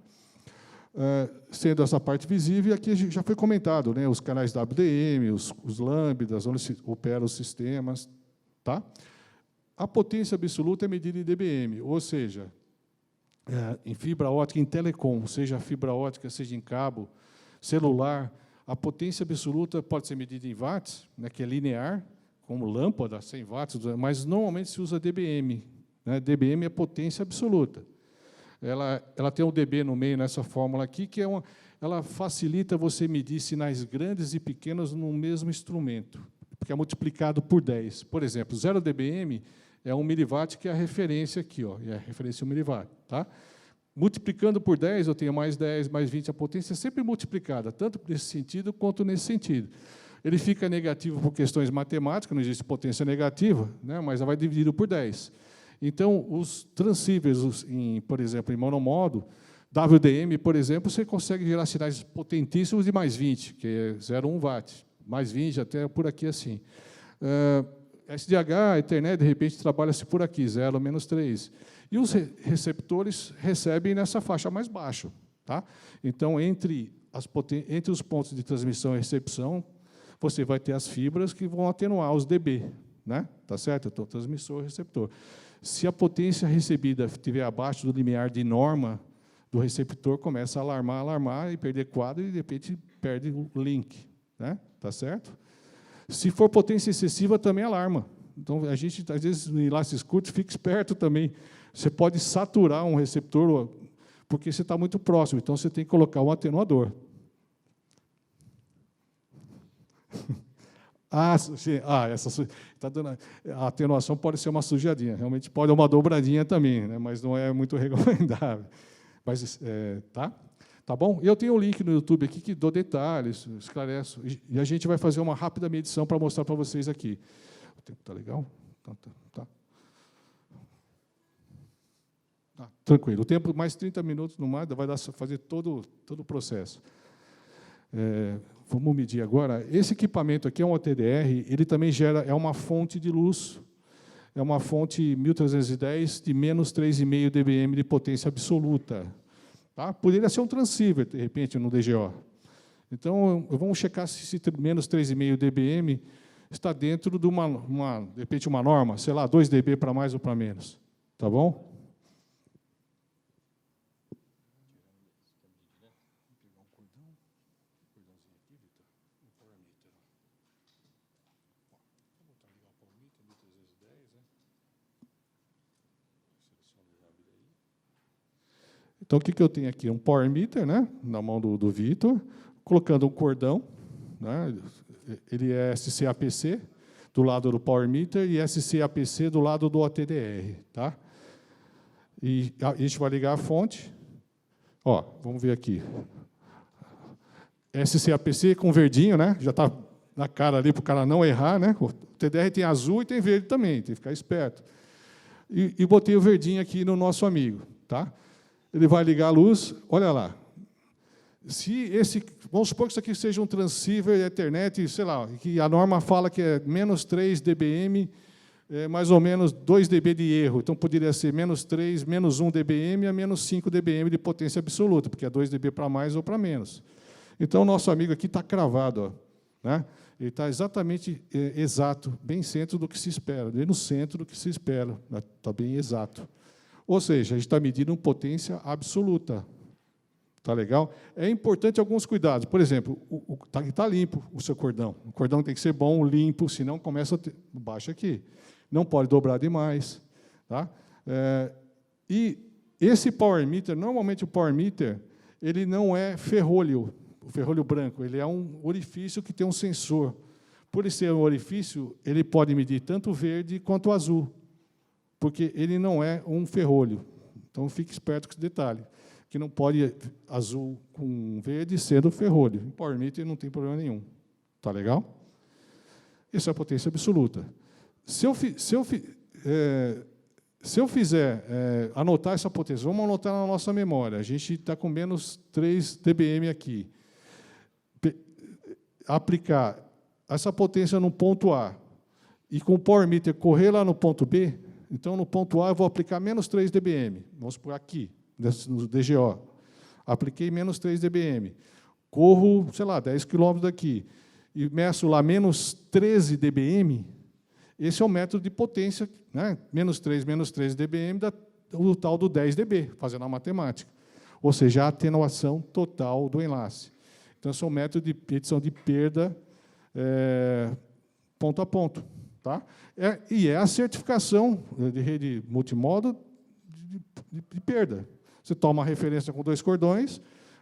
sendo essa parte visível, e aqui já foi comentado, né, os canais WDM, os lambdas, onde se opera os sistemas. Tá? A potência absoluta é medida em dBm, ou seja, em fibra ótica, em telecom, seja fibra ótica, seja em cabo, celular, a potência absoluta pode ser medida em watts, né, que é linear, como lâmpada, 100 watts, mas normalmente se usa dBm. Né? dBm é potência absoluta. Ela tem um dB no meio nessa fórmula aqui, que ela facilita você medir sinais grandes e pequenos no mesmo instrumento, porque é multiplicado por 10. Por exemplo, 0 dBm é 1 miliwatt, que é a referência aqui, ó, é a referência 1 miliwatt. Tá? Multiplicando por 10, eu tenho mais 10, mais 20, a potência é sempre multiplicada, tanto nesse sentido quanto nesse sentido. Ele fica negativo por questões matemáticas, não existe potência negativa, né, mas ela vai dividido por 10. Então, os transceivers, por exemplo, em monomodo, WDM, por exemplo, você consegue gerar sinais potentíssimos de mais 20, que é 0,1 watt, mais 20, até por aqui assim. SDH, Ethernet, de repente, trabalha-se por aqui, 0, menos 3. E os receptores recebem nessa faixa mais baixa. Tá? Então, entre os pontos de transmissão e recepção, você vai ter as fibras que vão atenuar os dB. Né? Tá certo? Então, transmissor e receptor. Se a potência recebida estiver abaixo do limiar de norma do receptor, começa a alarmar, e perder quadro, e, de repente, perde o link. Né? Tá certo? Se for potência excessiva, também alarma. Então, a gente, às vezes, no enlaces curtos, fica esperto também. Você pode saturar um receptor, porque você está muito próximo, então você tem que colocar um atenuador. A atenuação pode ser uma sujadinha, realmente pode ser uma dobradinha também, né, mas não é muito recomendável. Mas, tá bom? Eu tenho um link no YouTube aqui que dou detalhes, esclareço, e a gente vai fazer uma rápida medição para mostrar para vocês aqui. O tempo está legal? Tá. Tranquilo. O tempo, mais 30 minutos no mais, vai fazer todo o processo. Vamos medir agora. Esse equipamento aqui é um OTDR, ele também é uma fonte de luz, é uma fonte 1310 de menos 3,5 dBm de potência absoluta. Tá? Poderia ser um transceiver, de repente, no DGO. Então, vamos checar se esse menos 3,5 dBm está dentro de de repente, uma norma, sei lá, 2 dB para mais ou para menos. Tá bom? Então, o que eu tenho aqui? Um power meter, né, na mão do Vitor, colocando um cordão, né, ele é SCAPC do lado do power meter e SCAPC do lado do OTDR. Tá? E a gente vai ligar a fonte. Ó, vamos ver aqui. SCAPC com verdinho, né, já está na cara ali para o cara não errar. Né? O TDR tem azul e tem verde também, tem que ficar esperto. E botei o verdinho aqui no nosso amigo. Tá? Ele vai ligar a luz, olha lá. Vamos supor que isso aqui seja um transceiver Ethernet, sei lá, que a norma fala que é menos 3 dBm, mais ou menos 2 dB de erro. Então, poderia ser menos 3, menos 1 dBm a menos 5 dBm de potência absoluta, porque é 2 dB para mais ou para menos. Então, o nosso amigo aqui está cravado. Ó, né? Ele está exatamente exato, bem centro do que se espera, bem no centro do que se espera. Está bem exato. Ou seja, a gente está medindo potência absoluta. Tá legal? É importante alguns cuidados. Por exemplo, está limpo o seu cordão. O cordão tem que ser bom, limpo, senão começa a ter... Baixa aqui. Não pode dobrar demais. Tá? E esse power meter, normalmente o power meter, ele não é ferrolho, o ferrolho branco, ele é um orifício que tem um sensor. Por ele ser um orifício, ele pode medir tanto o verde quanto o azul, porque ele não é um ferrolho. Então, fique esperto com esse detalhe, que não pode azul com verde sendo ferrolho. Em power meter não tem problema nenhum. Tá legal? Isso é a potência absoluta. Se eu fizer anotar essa potência, vamos anotar na nossa memória. A gente está com menos 3 dBm aqui. Aplicar essa potência no ponto A e com o power meter correr lá no ponto B, então, no ponto A, eu vou aplicar menos 3 dBm. Vamos por aqui, no DGO. Apliquei menos 3 dBm. Corro, sei lá, 10 km daqui, e meço lá menos 13 dBm, esse é o método de potência, né? menos 3 dBm, dá o tal do 10 dB, fazendo a matemática. Ou seja, a atenuação total do enlace. Então, esse é um método de medição de perda ponto a ponto. Tá? E é a certificação de rede multimodo de perda. Você toma a referência com 2 cordões,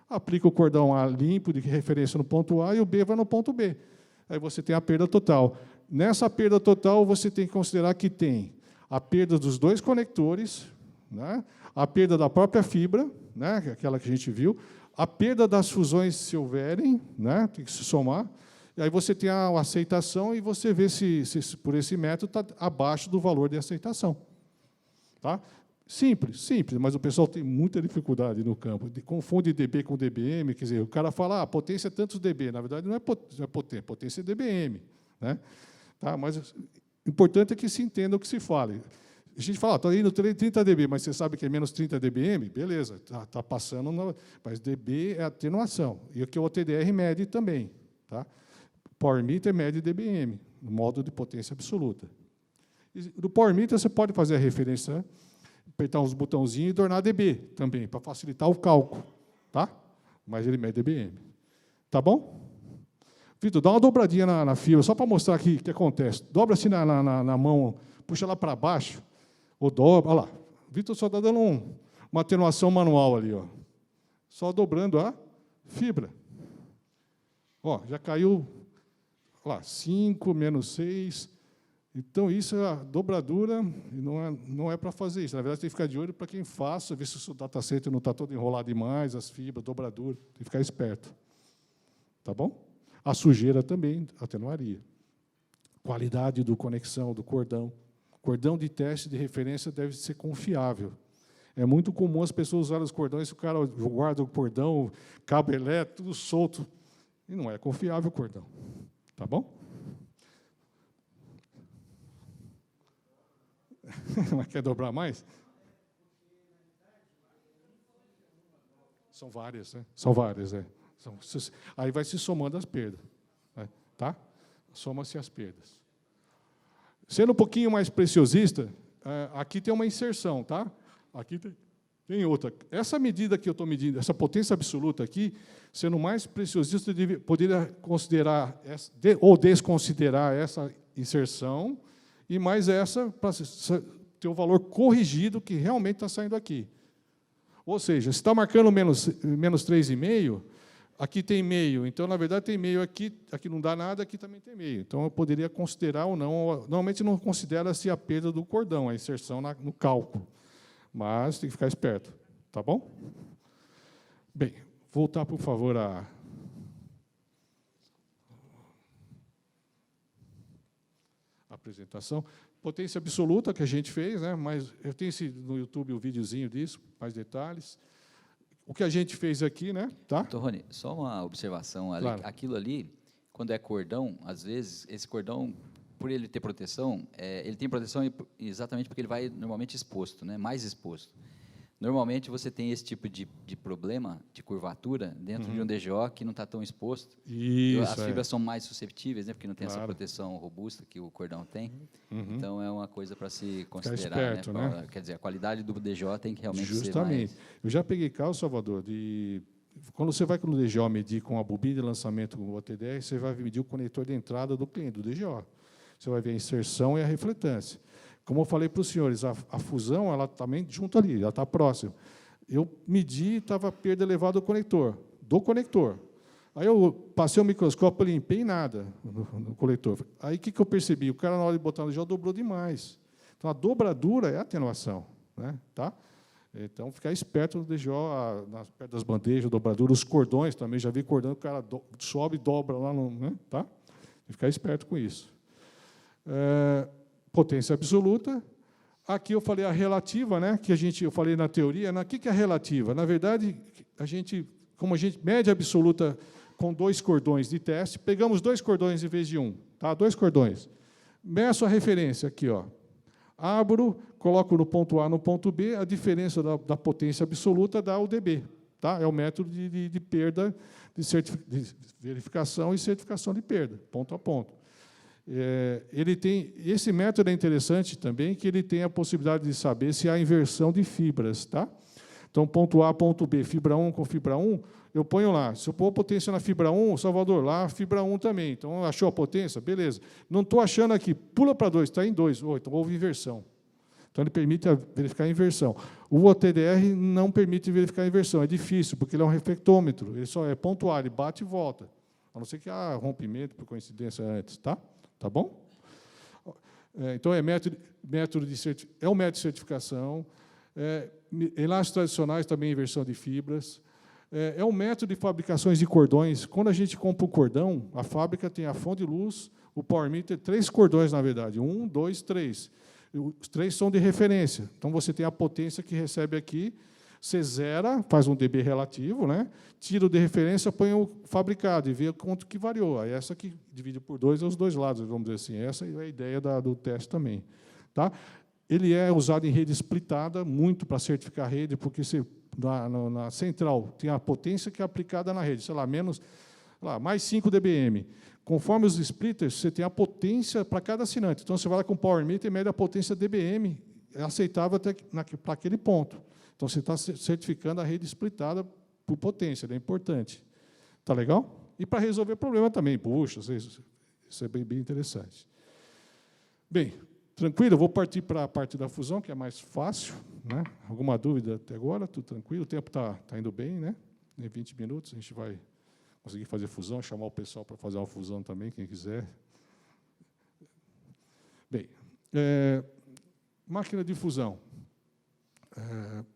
aplica o cordão A limpo de referência no ponto A e o B vai no ponto B. Aí você tem a perda total. Nessa perda total, você tem que considerar que tem a perda dos 2 conectores, né? A perda da própria fibra, né? Aquela que a gente viu, a perda das fusões, se houverem, né? Tem que se somar. E aí você tem a aceitação e você vê se por esse método está abaixo do valor de aceitação. Tá? Simples, mas o pessoal tem muita dificuldade no campo. Confunde dB com dBm, quer dizer, o cara fala, a potência é tantos dB. Na verdade, não é potência é dBm. Né? Tá? Mas o importante é que se entenda o que se fala. A gente fala, estou indo 30 dB, mas você sabe que é menos 30 dBm? Beleza, está passando, mas dB é atenuação. E o que o OTDR mede também. Tá? Power meter mede dBm, no modo de potência absoluta. E do Power meter você pode fazer a referência, apertar uns botãozinhos e tornar dB também, para facilitar o cálculo. Tá? Mas ele mede dBm. Tá bom? Vitor, dá uma dobradinha na fibra, só para mostrar aqui o que acontece. Dobra assim na mão, puxa lá para baixo, ou dobra. Olha lá. Vitor só está dando uma atenuação manual ali. Ó. Só dobrando a fibra. Ó, já caiu lá, 5, menos 6. Então, isso é a dobradura, e não é para fazer isso. Na verdade, tem que ficar de olho para quem faça, ver se o seu data center não está todo enrolado demais, as fibras, dobradura, tem que ficar esperto. Tá bom? A sujeira também atenuaria. Qualidade do conexão, do cordão. Cordão de teste de referência deve ser confiável. É muito comum as pessoas usarem os cordões, o cara guarda o cordão, cabo elétrico, tudo solto. E não é confiável o cordão. Tá bom? Mas quer dobrar mais? São várias, né? São várias, é. Aí vai se somando as perdas. Né? Tá? Soma-se as perdas. Sendo um pouquinho mais preciosista, aqui tem uma inserção, tá? Aqui tem outra. Essa medida que eu estou medindo, essa potência absoluta aqui, sendo mais preciosista, eu poderia considerar ou desconsiderar essa inserção e mais essa para ter o valor corrigido que realmente está saindo aqui. Ou seja, se está marcando menos 3,5, aqui tem meio. Então, na verdade, tem meio aqui não dá nada, aqui também tem meio. Então, eu poderia considerar ou não. Normalmente, não considera-se a perda do cordão, a inserção no cálculo. Mas tem que ficar esperto. Tá bom? Bem, voltar, por favor, à apresentação. Potência absoluta que a gente fez, né? Mas eu tenho no YouTube um videozinho disso, mais detalhes. O que a gente fez aqui, né? Tá? Rony, só uma observação. Claro. Aquilo ali, quando é cordão, às vezes, esse cordão, por ele ter proteção, ele tem proteção exatamente porque ele vai normalmente exposto, né? Mais exposto. Normalmente, você tem esse tipo de problema de curvatura dentro de um DGO que não está tão exposto. Isso, as fibras são mais susceptíveis, né? Porque não tem essa Claro. proteção robusta que o cordão tem. Então, é uma coisa para se considerar. Esperto, né? Quer dizer, a qualidade do DGO tem que realmente Justamente. ser mais... Eu já peguei caso, Salvador, quando você vai no DGO medir com a bobina de lançamento com o OTDR, você vai medir o conector de entrada do cliente, do DGO. Você vai ver a inserção e a refletância. Como eu falei para os senhores, a fusão ela também junto ali, ela está próxima. Eu medi e estava perda elevada do conector. Aí eu passei o microscópio, limpei nada no coletor. Aí o que eu percebi? O cara, na hora de botar no DGO, dobrou demais. Então, a dobradura é a atenuação. Né? Tá? Então, ficar esperto no DGO, perto das bandejas, dobradura, os cordões também, já vi cordão, o cara sobe e dobra lá. Né? Tá? Tem que ficar esperto com isso. Potência absoluta. Aqui eu falei a relativa, né, que eu falei na teoria. O que é a relativa? Na verdade, como a gente média absoluta com 2 cordões de teste, pegamos 2 cordões em vez de 1. Tá? 2 cordões. Meço a referência aqui. Ó. Abro, coloco no ponto A no ponto B, a diferença da potência absoluta dá o dB. tá? É o método de perda, de verificação e certificação de perda, ponto a ponto. Esse método é interessante também, que ele tem a possibilidade de saber se há inversão de fibras. Tá? Então, ponto A, ponto B, fibra 1 com fibra 1, eu ponho lá. Se eu pôr potência na fibra 1, Salvador, lá fibra 1 também. Então, achou a potência? Beleza. Não estou achando aqui, pula para 2, está em 2. Então, houve inversão. Então, ele permite verificar a inversão. O OTDR não permite verificar a inversão, é difícil, porque ele é um reflectômetro, ele só é pontual, ele bate e volta. A não ser que há rompimento, por coincidência, antes. Tá bom? Então, é um método de certificação. Elásticos tradicionais, também inversão de fibras. É um método de fabricações de cordões. Quando a gente compra um cordão, a fábrica tem a fonte de luz, o power meter, 3 cordões, na verdade. 1, 2, 3. Os 3 são de referência. Então, você tem a potência que recebe aqui, você zera, faz um dB relativo, né? Tira o de referência, põe o fabricado e vê quanto que variou. Aí essa que divide por 2 é os dois lados, vamos dizer assim. Essa é a ideia do teste também. Tá? Ele é usado em rede splitada, muito para certificar a rede, porque você, na central tem a potência que é aplicada na rede, sei lá, mais 5 dBm. Conforme os splitters, você tem a potência para cada assinante. Então, você vai lá com o Power Meter e mede a potência dBm, é aceitável até para aquele ponto. Então, você está certificando a rede splitada por potência, é importante. Está legal? E para resolver problema também. Puxa, isso é bem interessante. Bem, tranquilo, eu vou partir para a parte da fusão, que é mais fácil. Né? Alguma dúvida até agora? Tudo tranquilo? O tempo está indo bem, né? Em 20 minutos a gente vai conseguir fazer fusão, chamar o pessoal para fazer uma fusão também, quem quiser. Bem, máquina de fusão.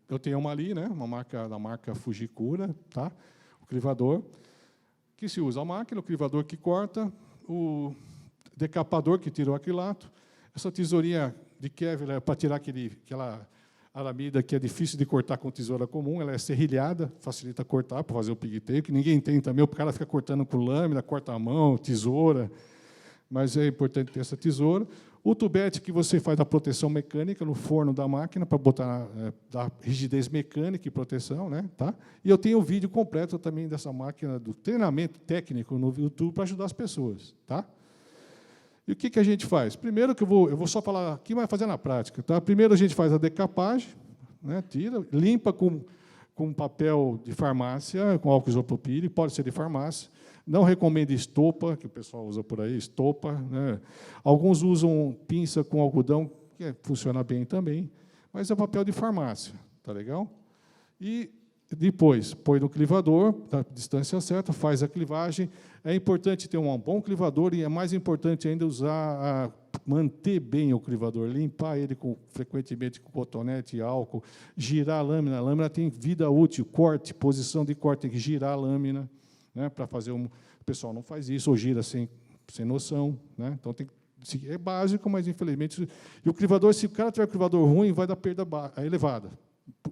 Eu tenho uma ali, né, da marca Fujikura, tá? O clivador, que se usa a máquina, o clivador que corta, o decapador que tira o acrilato, essa tesourinha de Kevlar é para tirar aquela aramida que é difícil de cortar com tesoura comum, ela é serrilhada, facilita cortar para fazer o pigtail, que ninguém tem também, o cara fica cortando com lâmina, corta a mão, tesoura, mas é importante ter essa tesoura. O tubete que você faz a proteção mecânica no forno da máquina, para botar dar rigidez mecânica e proteção. Né? Tá? E eu tenho o vídeo completo também dessa máquina, do treinamento técnico no YouTube, para ajudar as pessoas. Tá? E o que a gente faz? Primeiro, que eu vou só falar aqui, mas fazer na prática. Tá? Primeiro, a gente faz a decapagem, né? Tira, limpa com papel de farmácia, com álcool isopropílico, pode ser de farmácia. Não recomendo estopa, que o pessoal usa por aí, estopa. Né? Alguns usam pinça com algodão, que funciona bem também, mas é papel de farmácia. Tá legal? E depois, põe no clivador, da distância certa, faz a clivagem. É importante ter um bom clivador e é mais importante ainda manter bem o clivador, limpar ele frequentemente com cotonete e álcool, girar a lâmina. A lâmina tem vida útil, corte, posição de corte, tem que girar a lâmina, né, para fazer o pessoal não faz isso, ou gira sem noção. Né? Então, é básico, mas, infelizmente... E o clivador, se o cara tiver clivador ruim, vai dar perda elevada.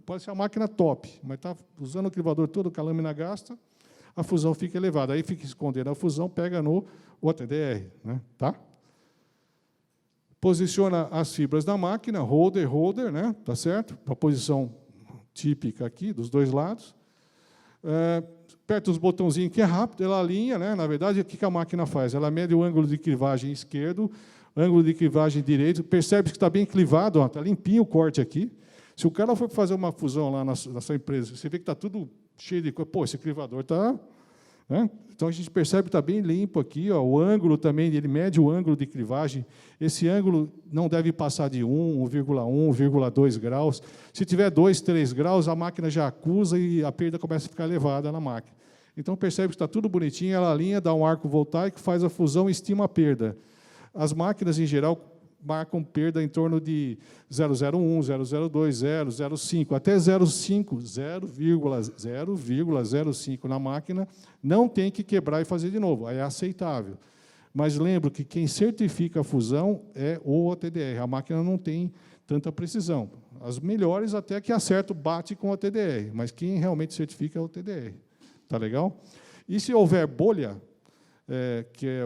Pode ser uma máquina top, mas está usando o clivador todo que a lâmina gasta, a fusão fica elevada. Aí fica escondendo a fusão, pega no OTDR. Né? Tá? Posiciona as fibras da máquina, holder, né? Tá certo? A posição típica aqui, dos dois lados. Aperta os botãozinhos, que é rápido, ela alinha. Né? Na verdade, o que a máquina faz? Ela mede o ângulo de clivagem esquerdo, ângulo de clivagem direito, percebe que está bem clivado, está limpinho o corte aqui. Se o cara for fazer uma fusão lá na sua empresa, você vê que está tudo cheio de coisa, pô, esse clivador está... Né? Então, a gente percebe que está bem limpo aqui, ó, o ângulo também, ele mede o ângulo de clivagem. Esse ângulo não deve passar de 1,1, 1,2 graus. Se tiver 2, 3 graus, a máquina já acusa e a perda começa a ficar elevada na máquina. Então, percebe que está tudo bonitinho, ela alinha, dá um arco voltaico, faz a fusão e estima a perda. As máquinas, em geral, marcam perda em torno de 0,01, 0,02, 0,05, até 0,5, 0,05 na máquina, não tem que quebrar e fazer de novo, aí é aceitável. Mas lembro que quem certifica a fusão é o OTDR, a máquina não tem tanta precisão. As melhores até que acertam, bate com o OTDR, mas quem realmente certifica é o OTDR. Tá legal? E se houver bolha,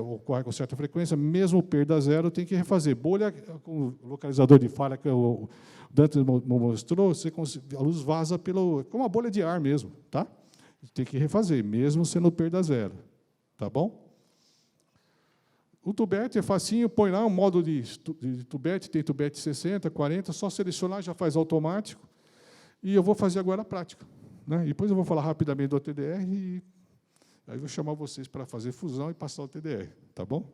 ocorre com certa frequência, mesmo perda zero, tem que refazer. Bolha, com o localizador de falha que o Dante mostrou, a luz vaza como uma bolha de ar mesmo. Tá? Tem que refazer, mesmo sendo perda zero. Tá bom? O tubete é facinho, põe lá um modo de tubete, tem tubete 60, 40, só selecionar, já faz automático. E eu vou fazer agora a prática. Né? Depois eu vou falar rapidamente do TDR e aí eu vou chamar vocês para fazer fusão e passar o TDR. Tá bom?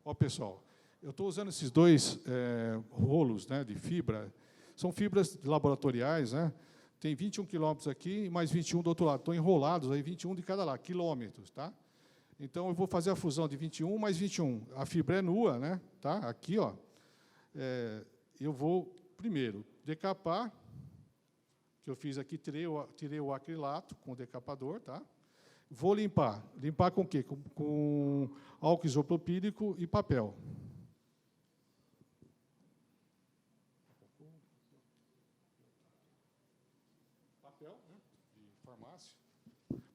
Ó, pessoal, eu estou usando esses dois rolos, né, de fibra. São fibras laboratoriais, né? Tem 21 quilômetros aqui e mais 21 do outro lado. Estão enrolados, aí 21 de cada lado, quilômetros. Tá? Então, eu vou fazer a fusão de 21 mais 21. A fibra é nua, né? Tá? Aqui, ó. Eu vou, primeiro, decapar, que eu fiz aqui, tirei o acrilato com o decapador. Tá? Vou limpar. Limpar com o quê? Com álcool isopropílico e papel. Papel, né, de farmácia.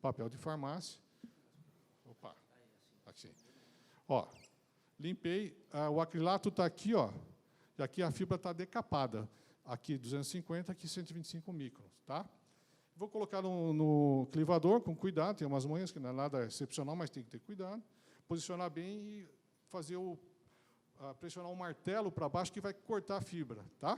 Papel de farmácia. Opa, assim. Ó, limpei. O acrilato está aqui, ó. E aqui a fibra está decapada. Aqui 250, aqui 125 microns, tá? Vou colocar no clivador, com cuidado, tem umas manhas que não é nada excepcional, mas tem que ter cuidado. Posicionar bem e fazer pressionar um martelo para baixo que vai cortar a fibra. Tá?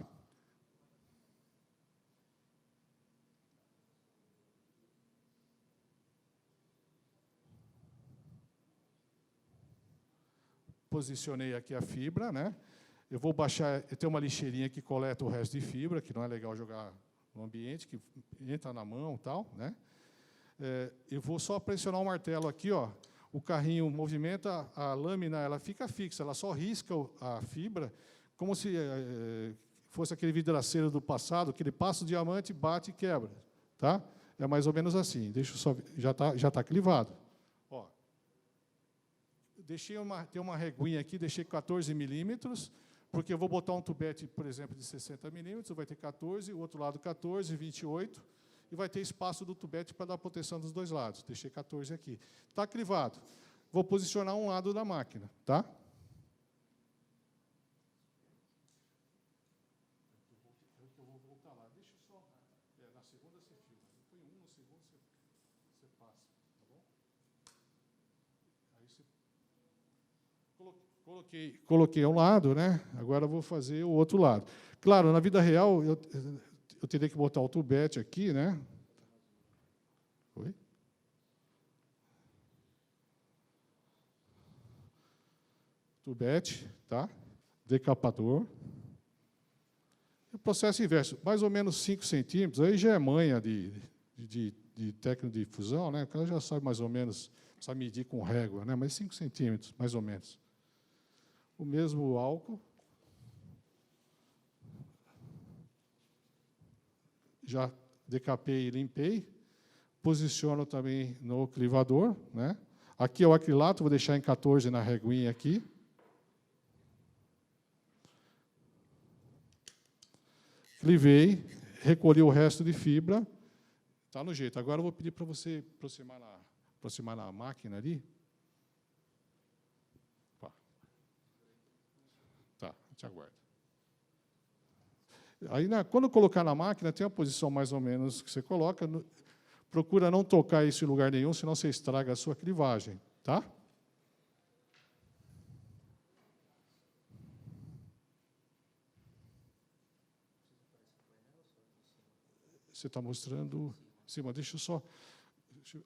Posicionei aqui a fibra. Né? Eu vou baixar, tem uma lixeirinha que coleta o resto de fibra, que não é legal jogar no ambiente, que entra na mão e tal, né? Eu vou só pressionar o martelo aqui, ó. O carrinho movimenta, a lâmina ela fica fixa, ela só risca a fibra, como se fosse aquele vidraceiro do passado, que ele passa o diamante, bate e quebra. Tá? É mais ou menos assim. Deixa eu só, já tá clivado. Ó. Tem uma reguinha aqui, deixei 14 milímetros, porque eu vou botar um tubete, por exemplo, de 60 milímetros, vai ter 14, o outro lado 14, 28, e vai ter espaço do tubete para dar proteção dos dois lados. Deixei 14 aqui. Está crivado. Vou posicionar um lado da máquina. Tá? Eu vou voltar lá. Deixa eu só... na segunda você filma. Põe um, no segundo você passa. Tá bom? Aí você... Coloquei um lado, né? Agora eu vou fazer o outro lado. Claro, na vida real, eu teria que botar o tubete aqui, né? Oi? Tubete, tá? Decapador. O processo inverso, mais ou menos 5 centímetros, aí já é manha de técnica de fusão, né? O cara já sabe mais ou menos, precisa medir com régua, né? Mas 5 centímetros, mais ou menos. O mesmo álcool. Já decapei e limpei. Posiciono também no clivador. Né? Aqui é o acrilato, vou deixar em 14 na reguinha aqui. Clivei, recolhi o resto de fibra. Está no jeito. Agora eu vou pedir para você aproximar na máquina ali. Tá, te aguardo. Aí, quando colocar na máquina, tem a posição mais ou menos que você coloca. Procura não tocar isso em lugar nenhum, senão você estraga a sua clivagem. Tá? Você está mostrando... Sim, mas deixa eu só...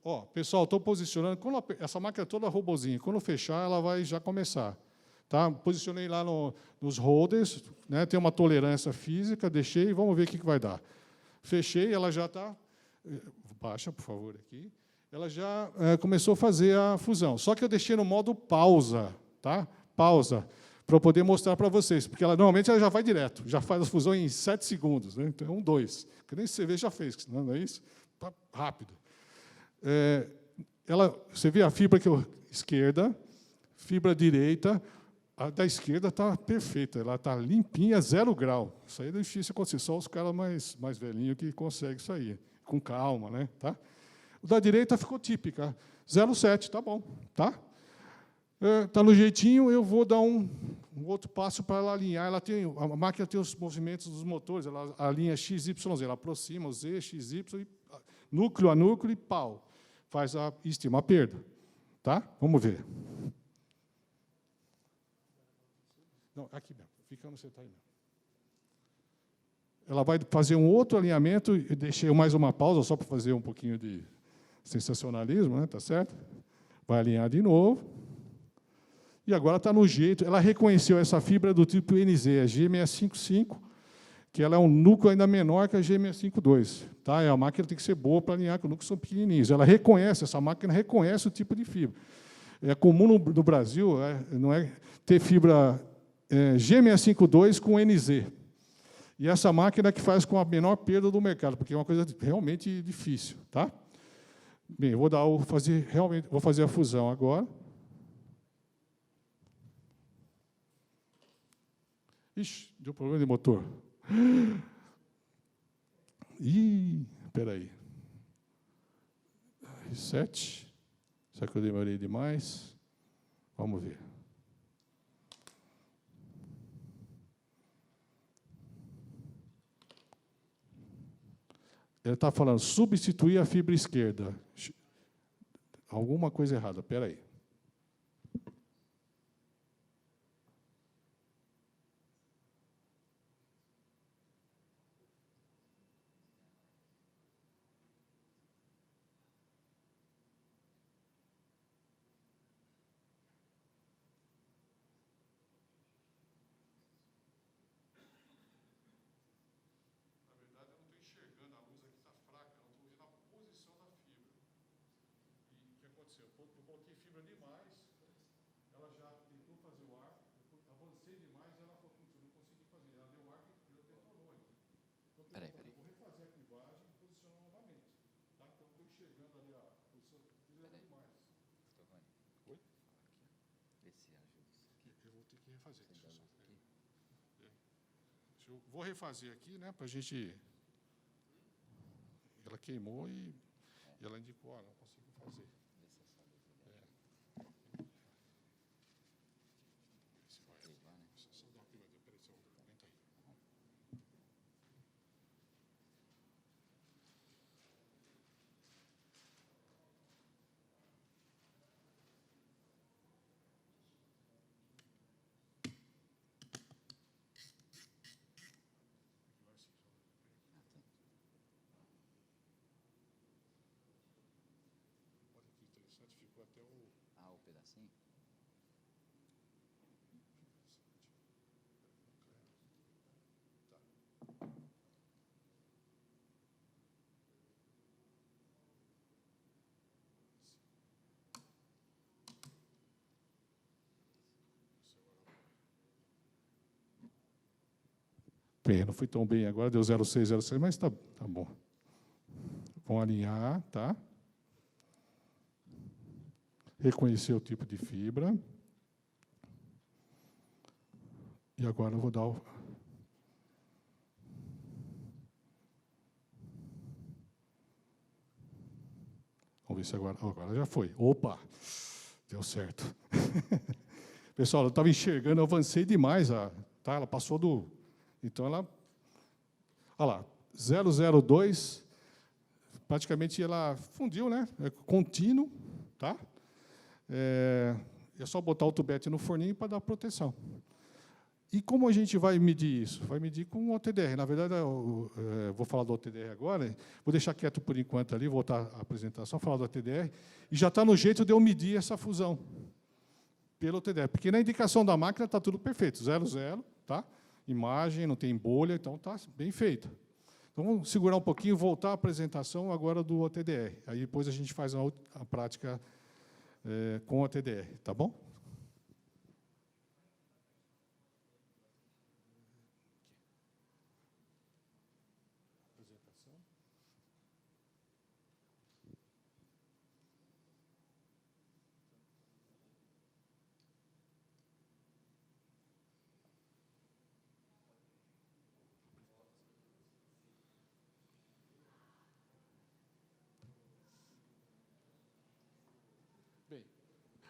Ó, pessoal, estou posicionando... Essa máquina é toda robozinha. Quando fechar, ela vai já começar. Tá? Posicionei lá nos holders, né? Tem uma tolerância física, deixei, vamos ver o que vai dar. Fechei, ela já está... Baixa, por favor, aqui. ela já começou a fazer a fusão. Só que eu deixei no modo pausa, tá? Pausa, para eu poder mostrar para vocês, porque normalmente ela já vai direto, já faz a fusão em 7 segundos, né? Então, 2. Que nem você vê, já fez, não é isso? Rápido. Você vê a fibra esquerda, fibra direita, a da esquerda está perfeita, ela está limpinha, 0 grau. Isso aí é difícil acontecer, só os caras mais velhinhos que conseguem isso aí, com calma, né? Tá? O da direita ficou típica, 0,7, tá bom, tá? Está no jeitinho, eu vou dar um outro passo para ela alinhar. A máquina tem os movimentos dos motores, ela alinha X, Y, Z, ela aproxima o Z, X, Y, núcleo a núcleo e pau. Estima a perda. Tá? Vamos ver. Não, aqui mesmo, fica onde você está aí mesmo. Ela vai fazer um outro alinhamento, eu deixei mais uma pausa só para fazer um pouquinho de sensacionalismo, né? Tá certo? Vai alinhar de novo. E agora está no jeito. Ela reconheceu essa fibra do tipo NZ, a G655, que ela é um núcleo ainda menor que a G652. Tá? A máquina tem que ser boa para alinhar, porque os núcleos são pequenininhos. Essa máquina reconhece o tipo de fibra. É comum no Brasil não é ter fibra G652 com NZ. E essa máquina é que faz com a menor perda do mercado, porque é uma coisa realmente difícil. Tá? Bem, eu vou fazer a fusão agora. Ixi, deu problema de motor. Ih, espera aí. Reset. Será que eu demorei demais? Vamos ver. Ele está falando substituir a fibra esquerda. Alguma coisa errada, espera aí. Eu coloquei fibra demais, ela já tentou fazer o ar, eu avancei demais, ela falou, não consegui fazer, ela deu ar e ela detonou ainda. Então, peraí. Vou refazer a clivagem e posicionar novamente. Tá? Então, estou enxergando ali a posição, fiz demais. Oi? Vê se ajuda isso aqui. Eu vou ter que refazer. Vou refazer aqui, né, para a gente... Ela queimou e ela indicou, não consigo fazer. Ficou até o pedacinho? Tá. Bem, não fui tão bem agora, deu 0,6, mas tá bom. Vamos alinhar, tá? Reconhecer o tipo de fibra. E agora eu vou dar o... Vamos ver se agora já foi. Opa! Deu certo. Pessoal, eu estava enxergando, eu avancei demais. Tá? Ela passou do... Então, ela... Olha lá, 002, praticamente ela fundiu, né? É contínuo, tá? É só botar o tubete no forninho para dar proteção. E como a gente vai medir isso? Vai medir com o OTDR. Na verdade, eu vou falar do OTDR agora, vou deixar quieto por enquanto ali, voltar à apresentação, falar do OTDR, e já está no jeito de eu medir essa fusão pelo OTDR. Porque na indicação da máquina está tudo perfeito, 00, tá? Imagem, não tem bolha, então está bem feita. Então, vamos segurar um pouquinho e voltar à apresentação agora do OTDR. Aí depois a gente faz a prática com o OTDR, tá bom?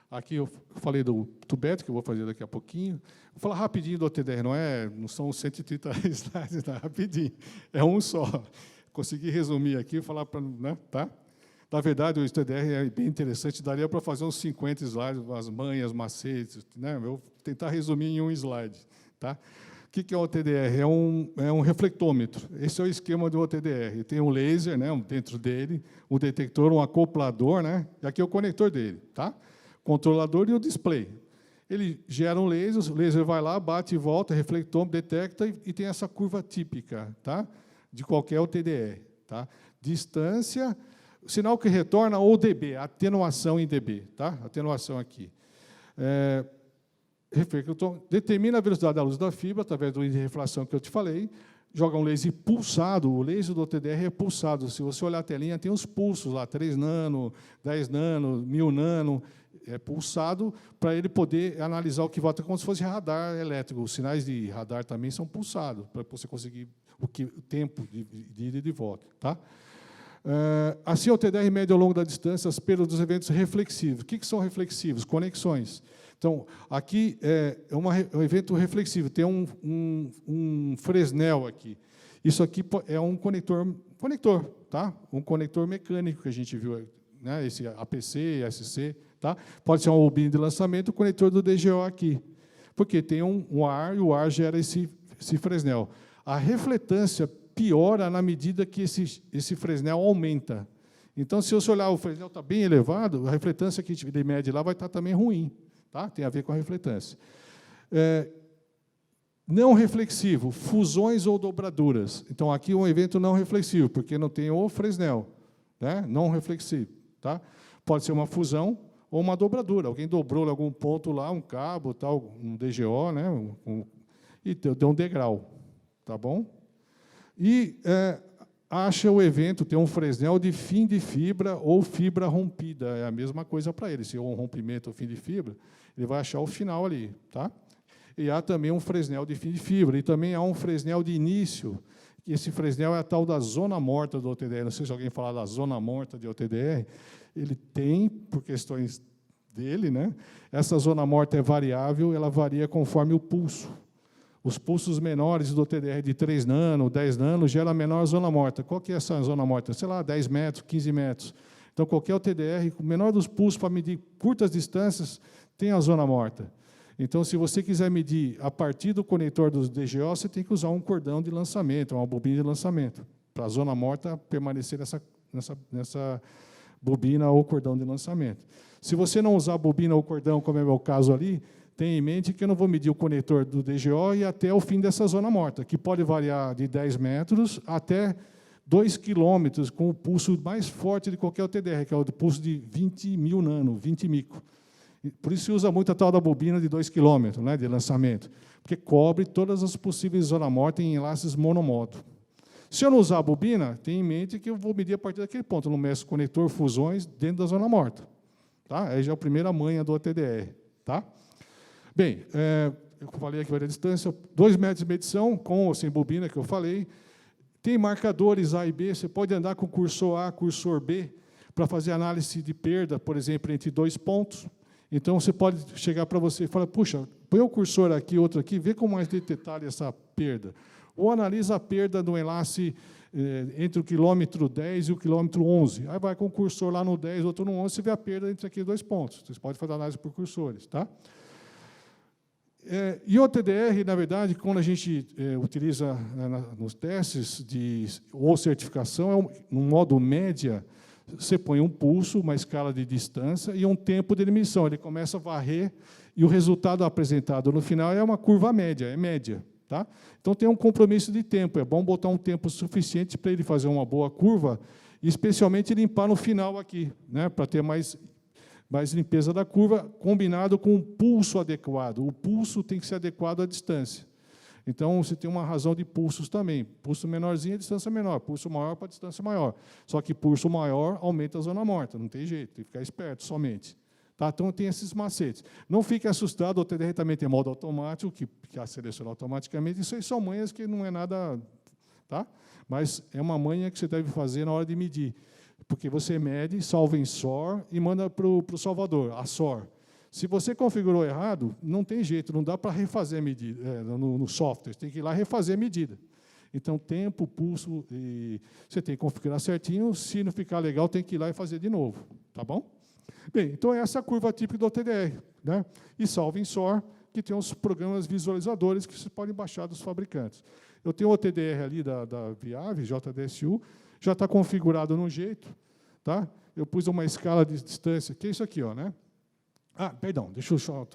Aqui eu falei do Tubet, que eu vou fazer daqui a pouquinho. Vou falar rapidinho do OTDR, não são 130 slides, não, rapidinho. É um só. Consegui resumir aqui e falar para... Né, tá? Na verdade, o OTDR é bem interessante, daria para fazer uns 50 slides, as manhas, macetes, né? Eu vou tentar resumir em um slide. Tá? O que é o OTDR? É um reflectômetro. Esse é o esquema do OTDR. Tem um laser, né, dentro dele, um detector, um acoplador, né? E aqui é o conector dele. Tá? Controlador e o display. Ele gera um laser, o laser vai lá, bate e volta, reflectômetro, detecta e tem essa curva típica, tá? De qualquer OTDR. Tá? Distância, sinal que retorna ou dB, atenuação em dB. Tá? Atenuação aqui. Determina a velocidade da luz da fibra, através do índice de refração que eu te falei, joga um laser pulsado, o laser do OTDR é pulsado. Se você olhar a telinha, tem os pulsos lá, 3 nano, 10 nano, 1000 nano, é pulsado para ele poder analisar o que volta, como se fosse radar elétrico. Os sinais de radar também são pulsados, para você conseguir o tempo de ida e de volta. Tá? Assim, o OTDR mede ao longo da distância as perdas dos eventos reflexivos. O que são reflexivos? Conexões. Então, aqui é um evento reflexivo, tem um Fresnel aqui. Isso aqui é um conector, tá? Um conector mecânico que a gente viu, né? Esse APC, SC. Tá? Pode ser uma bobina de lançamento, o conector do DGO aqui. Porque tem um ar, e o ar gera esse Fresnel. A refletância piora na medida que esse Fresnel aumenta. Então, se você olhar, o Fresnel está bem elevado, a refletância que ele mede lá vai estar também ruim. Tá? Tem a ver com a refletância. Não reflexivo, fusões ou dobraduras. Então, aqui é um evento não reflexivo, porque não tem o Fresnel. Né? Não reflexivo. Tá? Pode ser uma fusão ou uma dobradura. Alguém dobrou algum ponto lá, um cabo, tal, um DGO, né? E deu um degrau. Tá bom? E acha o evento, tem um Fresnel de fim de fibra ou fibra rompida. É a mesma coisa para ele. Se é um rompimento ou fim de fibra, ele vai achar o final ali. Tá? E há também um Fresnel de fim de fibra. E também há um Fresnel de início. Esse Fresnel é a tal da zona morta do OTDR. Não sei se alguém falar da zona morta de OTDR. Ele tem, por questões dele, né? Essa zona morta é variável, ela varia conforme o pulso. Os pulsos menores do OTDR de 3 nano, 10 nano, gera a menor zona morta. Qual que é essa zona morta? Sei lá, 10 metros, 15 metros. Então, qualquer OTDR, o menor dos pulsos para medir curtas distâncias, tem a zona morta. Então, se você quiser medir a partir do conector dos DGO, você tem que usar um cordão de lançamento, uma bobina de lançamento, para a zona morta permanecer nessa bobina ou cordão de lançamento. Se você não usar bobina ou cordão, como é o meu caso ali, tenha em mente que eu não vou medir o conector do DGO e até o fim dessa zona morta, que pode variar de 10 metros até 2 quilômetros, com o pulso mais forte de qualquer OTDR, que é o pulso de 20.000 nano, 20 micro. Por isso se usa muito a tal da bobina de 2 quilômetros, né, de lançamento, porque cobre todas as possíveis zonas mortas em enlaces monomodo. Se eu não usar a bobina, tenha em mente que eu vou medir a partir daquele ponto. Eu não meço conector, fusões dentro da zona morta. Tá? Aí já é a primeira manha do OTDR. Tá? Bem, eu falei aqui a distância, 2 metros de medição, com ou sem bobina, que eu falei. Tem marcadores A e B, você pode andar com cursor A, cursor B, para fazer análise de perda, por exemplo, entre 2 pontos. Então, você pode chegar para você e falar, puxa, põe o cursor aqui, outro aqui, vê com mais detalhe essa perda. Ou analisa a perda do enlace entre o quilômetro 10 e o quilômetro 11. Aí vai com o cursor lá no 10, outro no 11, você vê a perda entre aqueles 2 pontos. Você pode fazer análise por cursores. Tá? E o TDR, na verdade, quando a gente utiliza nos testes ou certificação, no modo média, você põe um pulso, uma escala de distância e um tempo de emissão. Ele começa a varrer e o resultado apresentado no final é uma curva média, é média. Tá? Então, tem um compromisso de tempo. É bom botar um tempo suficiente para ele fazer uma boa curva, e especialmente limpar no final aqui, né, para ter mais limpeza da curva, combinado com um pulso adequado. O pulso tem que ser adequado à distância. Então, você tem uma razão de pulsos também. Pulso menorzinho, distância menor. Pulso maior para distância maior. Só que pulso maior aumenta a zona morta. Não tem jeito, tem que ficar esperto somente. Tá? Então, tem esses macetes. Não fique assustado, o TDR também tem modo automático, que seleciona automaticamente. Isso aí são manhas que não é nada... Tá? Mas é uma manha que você deve fazer na hora de medir. Porque você mede, salva em SOR e manda para o salvador, a SOR. Se você configurou errado, não tem jeito, não dá para refazer a medida no software, você tem que ir lá refazer a medida. Então, tempo, pulso, você tem que configurar certinho, se não ficar legal, tem que ir lá e fazer de novo. Tá bom? Bem, então essa é a curva típica do OTDR. Né? E salva em SOR, que tem os programas visualizadores que você pode baixar dos fabricantes. Eu tenho o OTDR ali da Viave, JDSU, já está configurado no jeito. Tá? Eu pus uma escala de distância, que é isso aqui, ó, né? Perdão, deixa eu só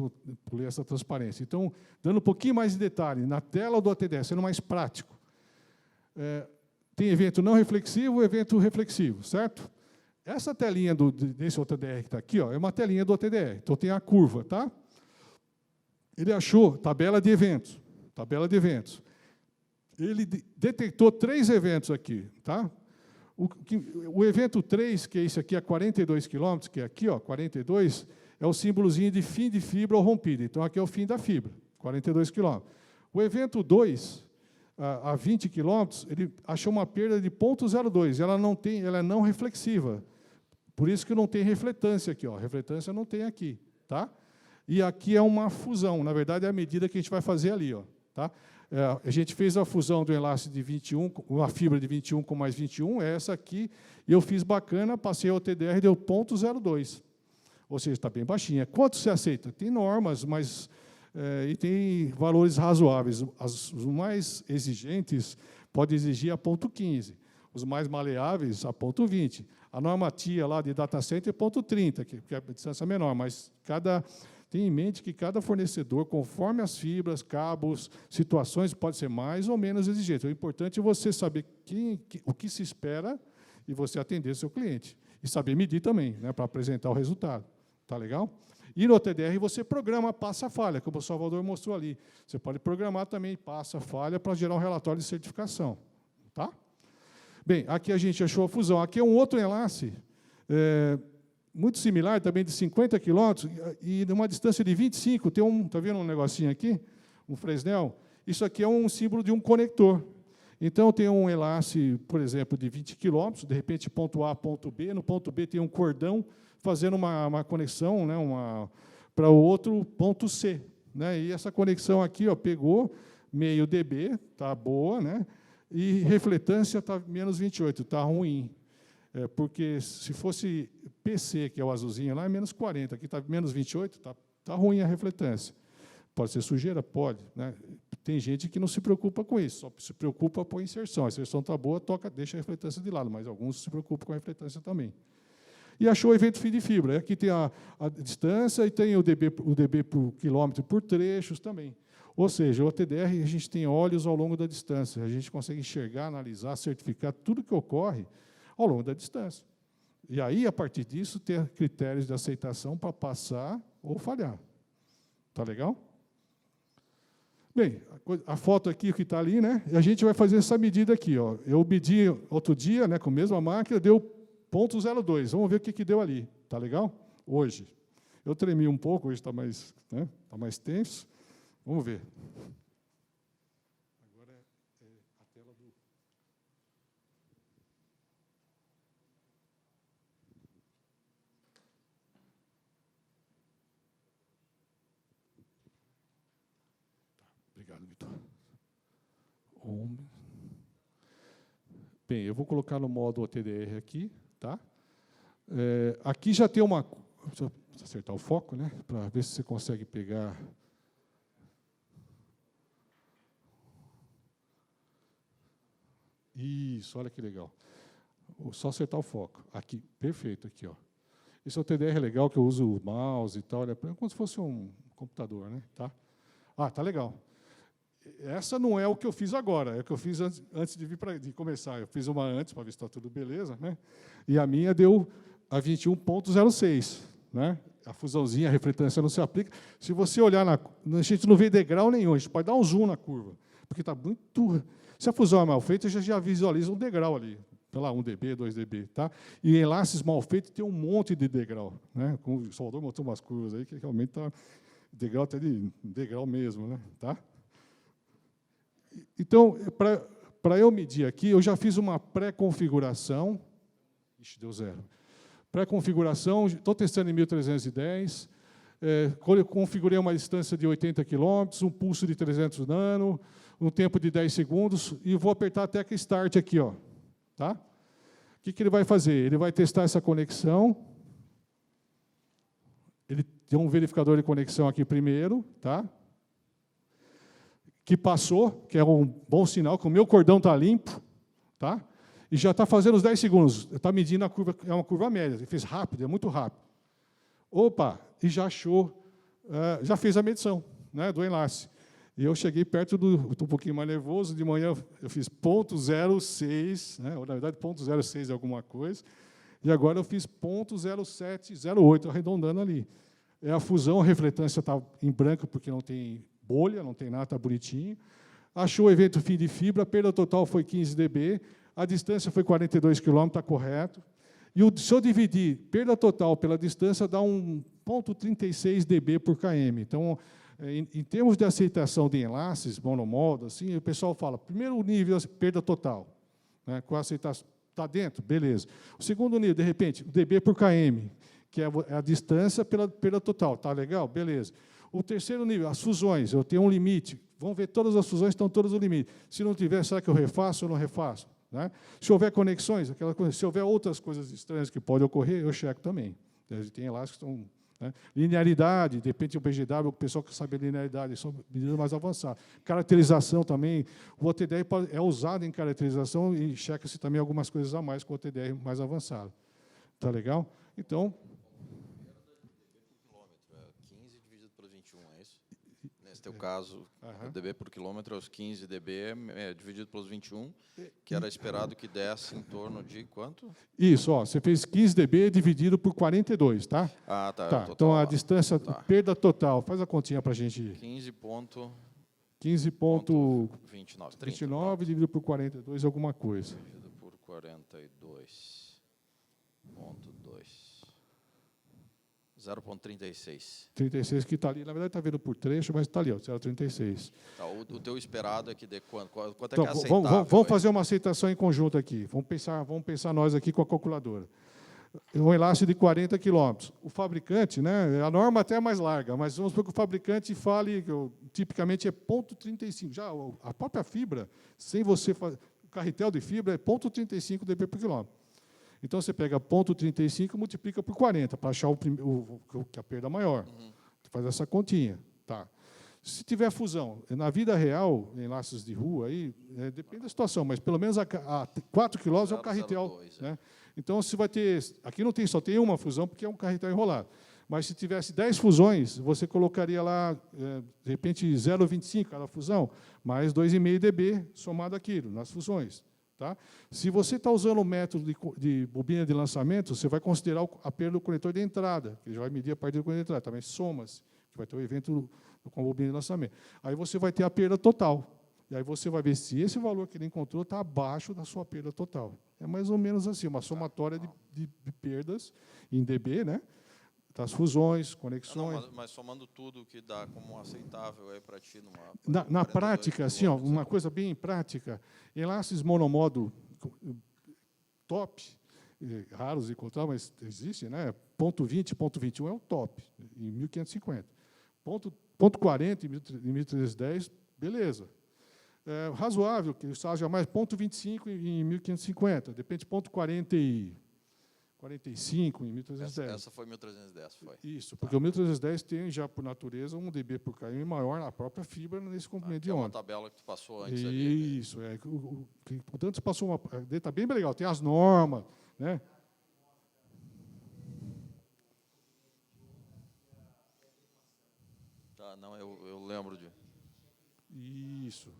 pular essa transparência. Então, dando um pouquinho mais de detalhe, na tela do OTDR, sendo mais prático. Tem evento não reflexivo e evento reflexivo, certo? Essa telinha desse OTDR que está aqui, ó, é uma telinha do OTDR. Então, tem a curva, tá? Ele achou tabela de eventos. Tabela de eventos. Ele detectou 3 eventos aqui, tá? O evento 3, que é esse aqui, a 42 km, que é aqui, ó, 42, é o símbolozinho de fim de fibra ou rompida. Então, aqui é o fim da fibra, 42 km. O evento 2, a 20 km, ele achou uma perda de 0,02. Ela é não reflexiva. Por isso que não tem refletância aqui. Ó. Refletância não tem aqui. Tá? E aqui é uma fusão. Na verdade, é a medida que a gente vai fazer ali. Ó, tá? A gente fez a fusão do enlace de 21, uma fibra de 21 com mais 21, é essa aqui. E eu fiz bacana, passei ao TDR e deu 0,02. Ou seja, está bem baixinha. Quanto se aceita? Tem normas, mas e tem valores razoáveis. Os mais exigentes podem exigir a 0,15. Os mais maleáveis, a 0,20. A norma TIA lá de data center é 0,30, que é a distância menor, mas tem em mente que cada fornecedor, conforme as fibras, cabos, situações, pode ser mais ou menos exigente. O importante é você saber o que se espera e você atender o seu cliente. E saber medir também, né, para apresentar o resultado. Tá legal? E no TDR você programa passa-falha, como o Salvador mostrou ali. Você pode programar também passa-falha para gerar um relatório de certificação. Tá? Bem, aqui a gente achou a fusão. Aqui é um outro enlace, muito similar, também de 50 km, e numa distância de 25, está vendo um negocinho aqui? Um Fresnel? Isso aqui é um símbolo de um conector. Então, tem um enlace, por exemplo, de 20 km, de repente, ponto A, ponto B. No ponto B tem um cordão fazendo uma conexão, né, para o outro ponto C. Né, e essa conexão aqui, ó, pegou meio dB, está boa, né, e refletância está menos 28, está ruim. Porque se fosse PC, que é o azulzinho lá, é menos 40, aqui está menos 28, está ruim a refletância. Pode ser sujeira? Pode. Né? Tem gente que não se preocupa com isso, só se preocupa com a inserção. A inserção está boa, deixa a refletância de lado, mas alguns se preocupam com a refletância também. E achou o evento fim de fibra. Aqui tem a distância e tem o dB por quilômetro por trechos também. Ou seja, o TDR, a gente tem olhos ao longo da distância. A gente consegue enxergar, analisar, certificar tudo que ocorre ao longo da distância. E aí, a partir disso, ter critérios de aceitação para passar ou falhar. Tá legal? Bem, a foto aqui que está ali, né? E a gente vai fazer essa medida aqui. Ó. Eu medi outro dia, né, com a mesma máquina, deu 0,02. Vamos ver o que deu ali. Tá legal? Hoje. Eu tremi um pouco, hoje está mais, né, tá mais tenso. Vamos ver. Agora é a tela do... Obrigado, Vitor. Bem, eu vou colocar no modo OTDR aqui, tá? Aqui já tem uma... Deixa eu acertar o foco, né? Para ver se você consegue pegar... Isso, olha que legal. Só acertar o foco. Aqui, perfeito, aqui, ó. Esse é o TDR legal, que eu uso o mouse e tal, é como se fosse um computador, né? Tá? Tá legal. essa não é o que eu fiz agora, é o que eu fiz antes de vir de começar. Eu fiz uma antes para ver se está tudo beleza, né? E a minha deu a 21.06, né? A fusãozinha, a refletância não se aplica. Se você olhar a gente não vê degrau nenhum, a gente pode dar um zoom na curva, porque está muito. Se a fusão é mal feita, já visualiza um degrau ali, sei lá, 1 dB, 2 dB, tá? E enlaces mal feitos tem um monte de degrau, né? O Salvador mostrou umas curvas aí que realmente está degrau até de degrau mesmo, né? Tá? Então, para eu medir aqui, eu já fiz uma pré-configuração. Ixi, deu 0. Pré-configuração, estou testando em 1310. Configurei uma distância de 80 km, um pulso de 300 nano, um tempo de 10 segundos, e vou apertar até que start aqui, ó. Tá? O que ele vai fazer? Ele vai testar essa conexão. Ele tem um verificador de conexão aqui primeiro, tá? Que passou, que é um bom sinal, que o meu cordão está limpo, tá? E já está fazendo os 10 segundos. Está medindo a curva, é uma curva média, ele fez rápido, é muito rápido. Opa, e já achou, já fez a medição, né, do enlace. E eu cheguei perto estou um pouquinho mais nervoso, de manhã eu fiz 0.06, né, ou, na verdade 0.06 é alguma coisa, e agora eu fiz 0.0708, arredondando ali. A fusão, a refletância está em branco, porque não tem bolha, não tem nada, está bonitinho. Achou o evento fim de fibra, a perda total foi 15 dB, a distância foi 42 km, está correto. E se eu dividir perda total pela distância, dá 1,36 dB por km. Então, em termos de aceitação de enlaces, monomodo, assim, o pessoal fala, primeiro nível, perda total. Né, com a aceitação, está dentro? Beleza. O segundo nível, de repente, dB por km, que é a distância pela perda total. Está legal? Beleza. O terceiro nível, as fusões, eu tenho um limite. Vamos ver, todas as fusões estão todas no limite. Se não tiver, será que eu refaço ou não refaço? Né? Se houver conexões, aquela coisa, se houver outras coisas estranhas que podem ocorrer, eu checo também. Tem elásticos que estão... Né? Linearidade, de repente o BGW, o pessoal que sabe a linearidade, são medidas mais avançadas. Caracterização também, o OTDR é usado em caracterização e checa-se também algumas coisas a mais com o OTDR mais avançado. Tá legal? Então... 15 dividido por 21, é isso? Nesse teu caso, o dB por quilômetro é os 15 dB dividido pelos 21, que era esperado que desse em torno de quanto? Isso, ó, você fez 15 dB dividido por 42, tá? Ah, tá. Tá, então, a distância, perda total, faz a continha para a gente... 15,29 dividido por 42, alguma coisa. Dividido por 42,2. 0,36. 36 que está ali, na verdade está vendo por trecho, mas está ali, ó, 0,36. Tá, o teu esperado é que dê quanto? Quanto é Então, que é aceitável? vamos fazer uma aceitação em conjunto aqui. Vamos pensar nós aqui com a calculadora. Um enlace de 40 km. O fabricante, né, a norma até é mais larga, mas vamos supor que o fabricante fale, que tipicamente é 0,35. Já a própria fibra, sem você fazer, o carretel de fibra é 0,35 dB por quilômetro. Então, você pega 0,35 e multiplica por 40, para achar que a perda maior. Faz essa continha. Tá. Se tiver fusão, na vida real, enlaces de rua, aí, depende da situação, mas pelo menos a 4 km é um carretel. Né? Então, se vai ter... Aqui não tem, só tem uma fusão, porque é um carretel enrolado. Mas, se tivesse 10 fusões, você colocaria lá, de repente, 0,25 cada fusão, mais 2,5 dB somado aquilo, nas fusões. Tá? Se você está usando o método de bobina de lançamento, você vai considerar a perda do conector de entrada, que já vai medir a partir do conector de entrada, também soma-se, que vai ter o evento com a bobina de lançamento. Aí você vai ter a perda total. E aí você vai ver se esse valor que ele encontrou está abaixo da sua perda total. É mais ou menos assim, uma somatória de perdas em dB, né? Das fusões, conexões. Não, mas somando tudo que dá como aceitável aí para ti numa... Na prática, assim, ó, uma coisa bem prática, enlaces monomodo top, raros de encontrar, mas existe, né? Ponto 20, ponto 21 é o top, em 1550. Ponto 40 em 1310, beleza. Razoável, que seja mais ponto 25 em 1550, depende de ponto 45 em 1310. Essa foi 1310, foi. Isso, porque o 1310 tem já, por natureza, 1 dB por km maior na própria fibra nesse comprimento de onda. É uma tabela que tu passou antes ali. Isso, o Dantas passou uma... Está bem legal, tem as normas, né? Tá, não, eu lembro de... Isso.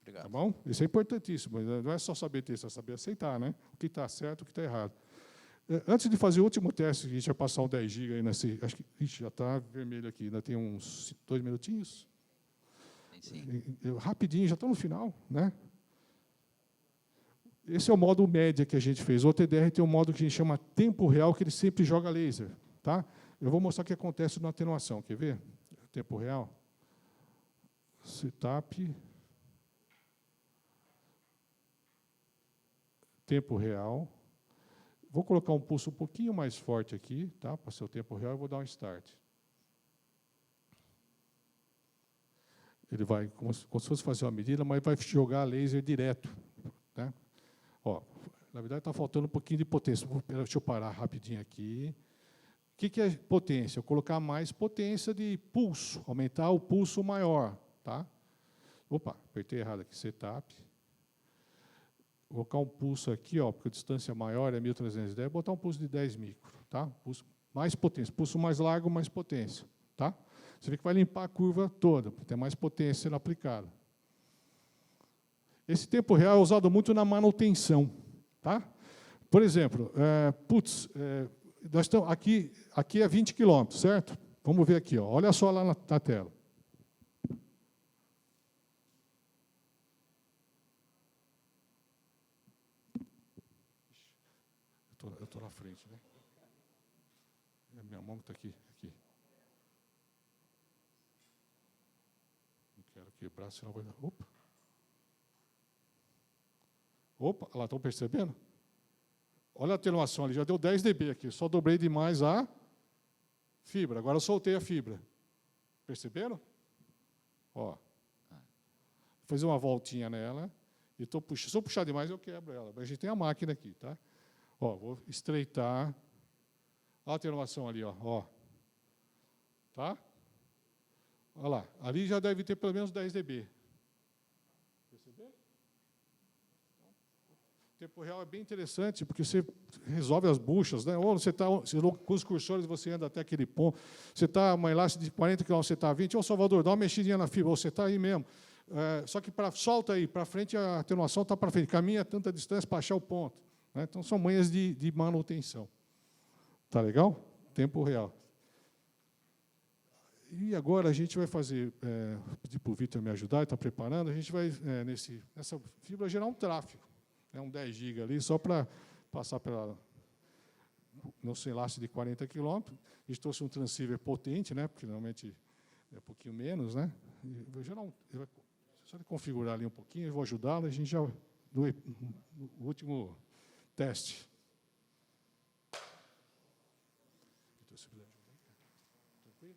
Obrigado. Tá bom? Isso é importantíssimo. Não é só saber texto, é saber aceitar, né? O que está certo, o que está errado. Antes de fazer o último teste, a gente vai passar um 10 GB aí nesse. Acho que já está vermelho aqui, ainda tem uns 2 minutinhos. Sim. Rapidinho, já estou no final, né? Esse é o modo média que a gente fez. O TDR tem um modo que a gente chama tempo real, que ele sempre joga laser. Tá? Eu vou mostrar o que acontece na atenuação. Quer ver? Tempo real. Setup. Tempo real. Vou colocar um pulso um pouquinho mais forte aqui, tá? Para ser o tempo real, eu vou dar um start. Ele vai, como se fosse fazer uma medida, mas vai jogar laser direto. Né? Ó, na verdade, está faltando um pouquinho de potência. Deixa eu parar rapidinho aqui. O que é potência? Eu colocar mais potência de pulso, aumentar o pulso maior. Tá? Opa, apertei errado aqui, setup. Vou colocar um pulso aqui, ó, porque a distância maior é 1310, vou botar um pulso de 10 micro. Tá? Pulso mais potência, pulso mais largo, mais potência. Tá? Você vê que vai limpar a curva toda, para ter mais potência sendo aplicada. Esse tempo real é usado muito na manutenção. Tá? Por exemplo, nós estamos aqui é 20 km, certo? Vamos ver aqui, ó, olha só lá na tela. Eu estou na frente, né? Minha mão está aqui. Não quero quebrar, senão vai dar. Opa, lá, estão percebendo? Olha a atenuação ali, já deu 10 dB aqui. Só dobrei demais a fibra. Agora eu soltei a fibra. Perceberam? Ó. Vou fazer uma voltinha nela. E se eu puxar demais, eu quebro ela. Mas a gente tem a máquina aqui, tá? Ó, vou estreitar. Olha a atenuação ali, ó. Tá? Olha lá. Ali já deve ter pelo menos 10 dB. Perceberam? O tempo real é bem interessante, porque você resolve as buchas, né? Ou você está com os cursores, você anda até aquele ponto. Você está uma elástica de 40 km, você está a 20. Ô, Salvador, dá uma mexidinha na fibra. Ou você está aí mesmo. Só que solta aí, para frente, a atenuação está para frente. Caminha tanta distância para achar o ponto. Né? Então, são manhas de manutenção. Tá legal? Tempo real. E agora a gente vai fazer, pedir para o Vitor me ajudar, ele está preparando, a gente vai, nessa fibra, gerar um tráfego. Um 10 GB ali, só para passar pela nosso enlace de 40 km. A gente trouxe um transceiver potente, né, porque normalmente é um pouquinho menos. Né? Vou gerar só de configurar ali um pouquinho, eu vou ajudá-lo, a gente já do último teste. Então, se puder ajudar. Tranquilo?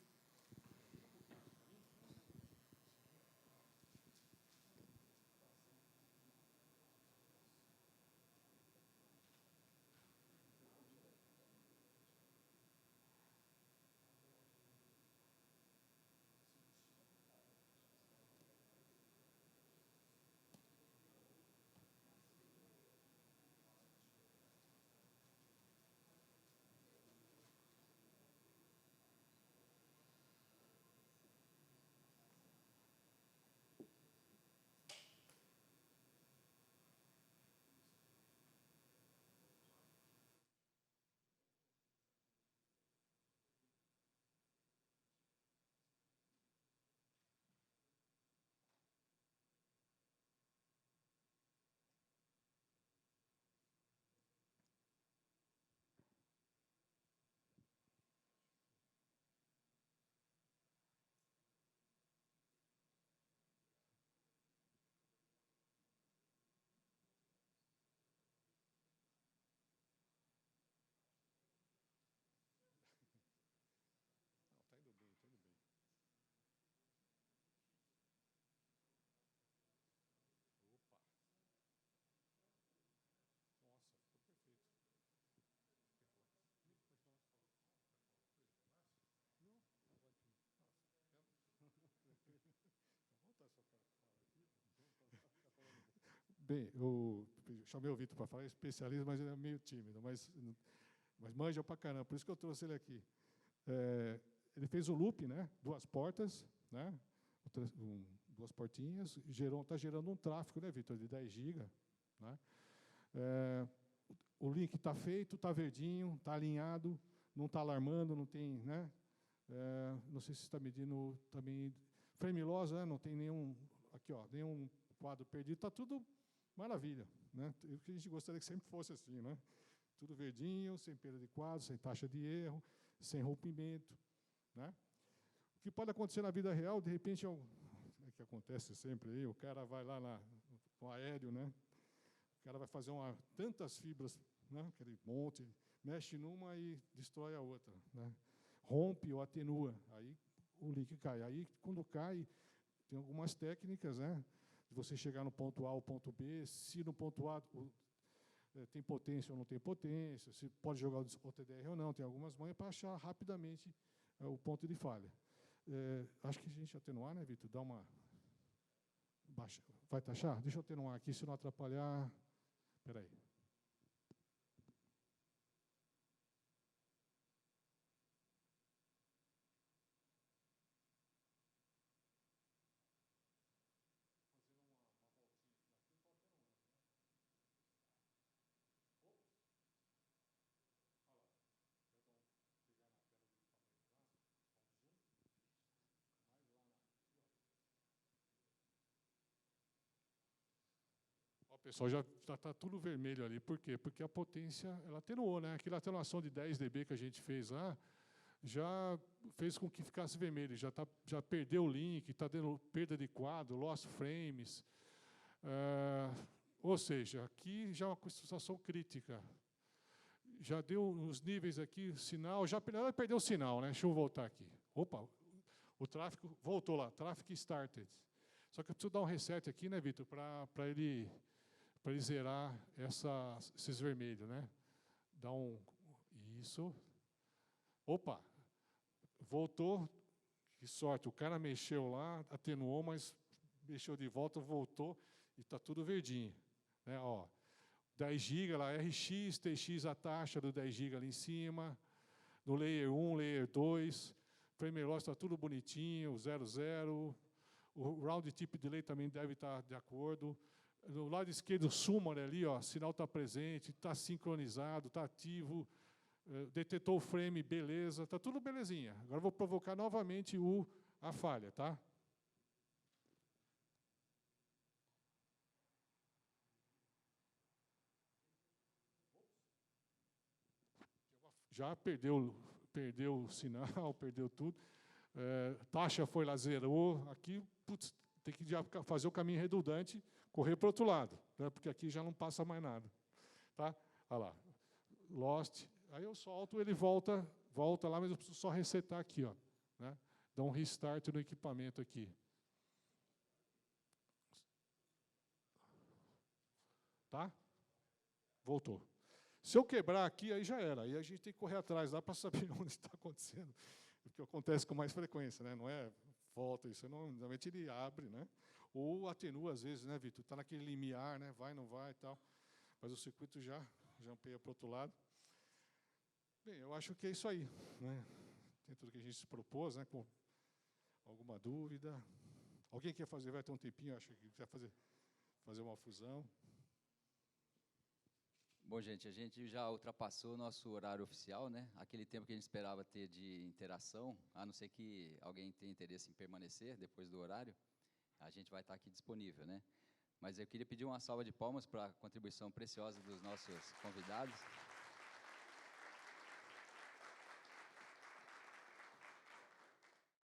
Bem, eu chamei o Vitor para falar, é especialista, mas ele é meio tímido, mas manja pra caramba, por isso que eu trouxe ele aqui. Ele fez o loop, né? 2 portas, né? 2 portinhas, está gerando um tráfego, né, Vitor, de 10 GB. Né? O link está feito, está verdinho, está alinhado, não está alarmando, não tem, né? Não sei se está medindo também frame loss, né? Não tem nenhum, aqui, ó, nenhum quadro perdido, está tudo maravilha, né? O que a gente gostaria que sempre fosse assim, né? Tudo verdinho, sem perda de quadro, sem taxa de erro, sem rompimento, né? O que pode acontecer na vida real, de repente, é que acontece sempre aí, o cara vai lá no aéreo, né? O cara vai fazer tantas fibras, né? Aquele monte, mexe numa e destrói a outra, né? Rompe ou atenua, aí o link cai. Aí, quando cai, tem algumas técnicas, né? De você chegar no ponto A ao ponto B, se no ponto A tem potência ou não tem potência, se pode jogar o TDR ou não, tem algumas manhas para achar rapidamente o ponto de falha. Acho que a gente atenuar, né, Vitor? Dá uma baixa. Vai taxar? Deixa eu atenuar aqui, se não atrapalhar. Espera aí. O pessoal já está tudo vermelho ali. Por quê? Porque a potência ela atenuou, né? Aquela atenuação de 10 dB que a gente fez lá já fez com que ficasse vermelho. Já perdeu o link, está dando perda de quadro, lost frames. Ou seja, aqui já é uma situação crítica. Já deu nos níveis aqui, sinal, já perdeu o sinal, né? Deixa eu voltar aqui. Opa, o tráfego voltou lá, traffic started. Só que eu preciso dar um reset aqui, né, Vitor, para ele zerar esses vermelhos, né? Dá isso. Opa, voltou. Que sorte, o cara mexeu lá, atenuou, mas mexeu de volta, voltou e está tudo verdinho, né? Ó, 10 GB lá, RX, TX a taxa do 10 GB ali em cima, no layer 1, layer 2, frame loss está tudo bonitinho, 00, o round tip delay também deve estar de acordo. No lado esquerdo, o summary ali, ó, sinal está presente, está sincronizado, está ativo, detetou o frame, beleza, está tudo belezinha. Agora vou provocar novamente a falha, tá? Já perdeu o sinal, perdeu tudo. Taxa foi lá, zerou. Aqui, putz, tem que já fazer o caminho redundante, correr para o outro lado, né, porque aqui já não passa mais nada. Tá? Olha lá, lost. Aí eu solto, ele volta lá, mas eu preciso só resetar aqui, ó, né? Dá um restart no equipamento aqui. Tá? Voltou. Se eu quebrar aqui, aí já era. Aí a gente tem que correr atrás lá para saber onde está acontecendo. O que acontece com mais frequência, né? Não é volta, isso normalmente ele abre, né? Ou atenua às vezes, né, Vitor? Está naquele limiar, né? Vai, não vai e tal. Mas o circuito já ampeia para o outro lado. Bem, eu acho que é isso aí, né? Tem tudo que a gente se propôs, né? Com alguma dúvida? Alguém quer fazer? Vai ter um tempinho, acho que quer fazer uma fusão. Bom, gente, a gente já ultrapassou o nosso horário oficial, né? Aquele tempo que a gente esperava ter de interação, a não ser que alguém tenha interesse em permanecer depois do horário, a gente vai estar aqui disponível, né? Mas eu queria pedir uma salva de palmas para a contribuição preciosa dos nossos convidados.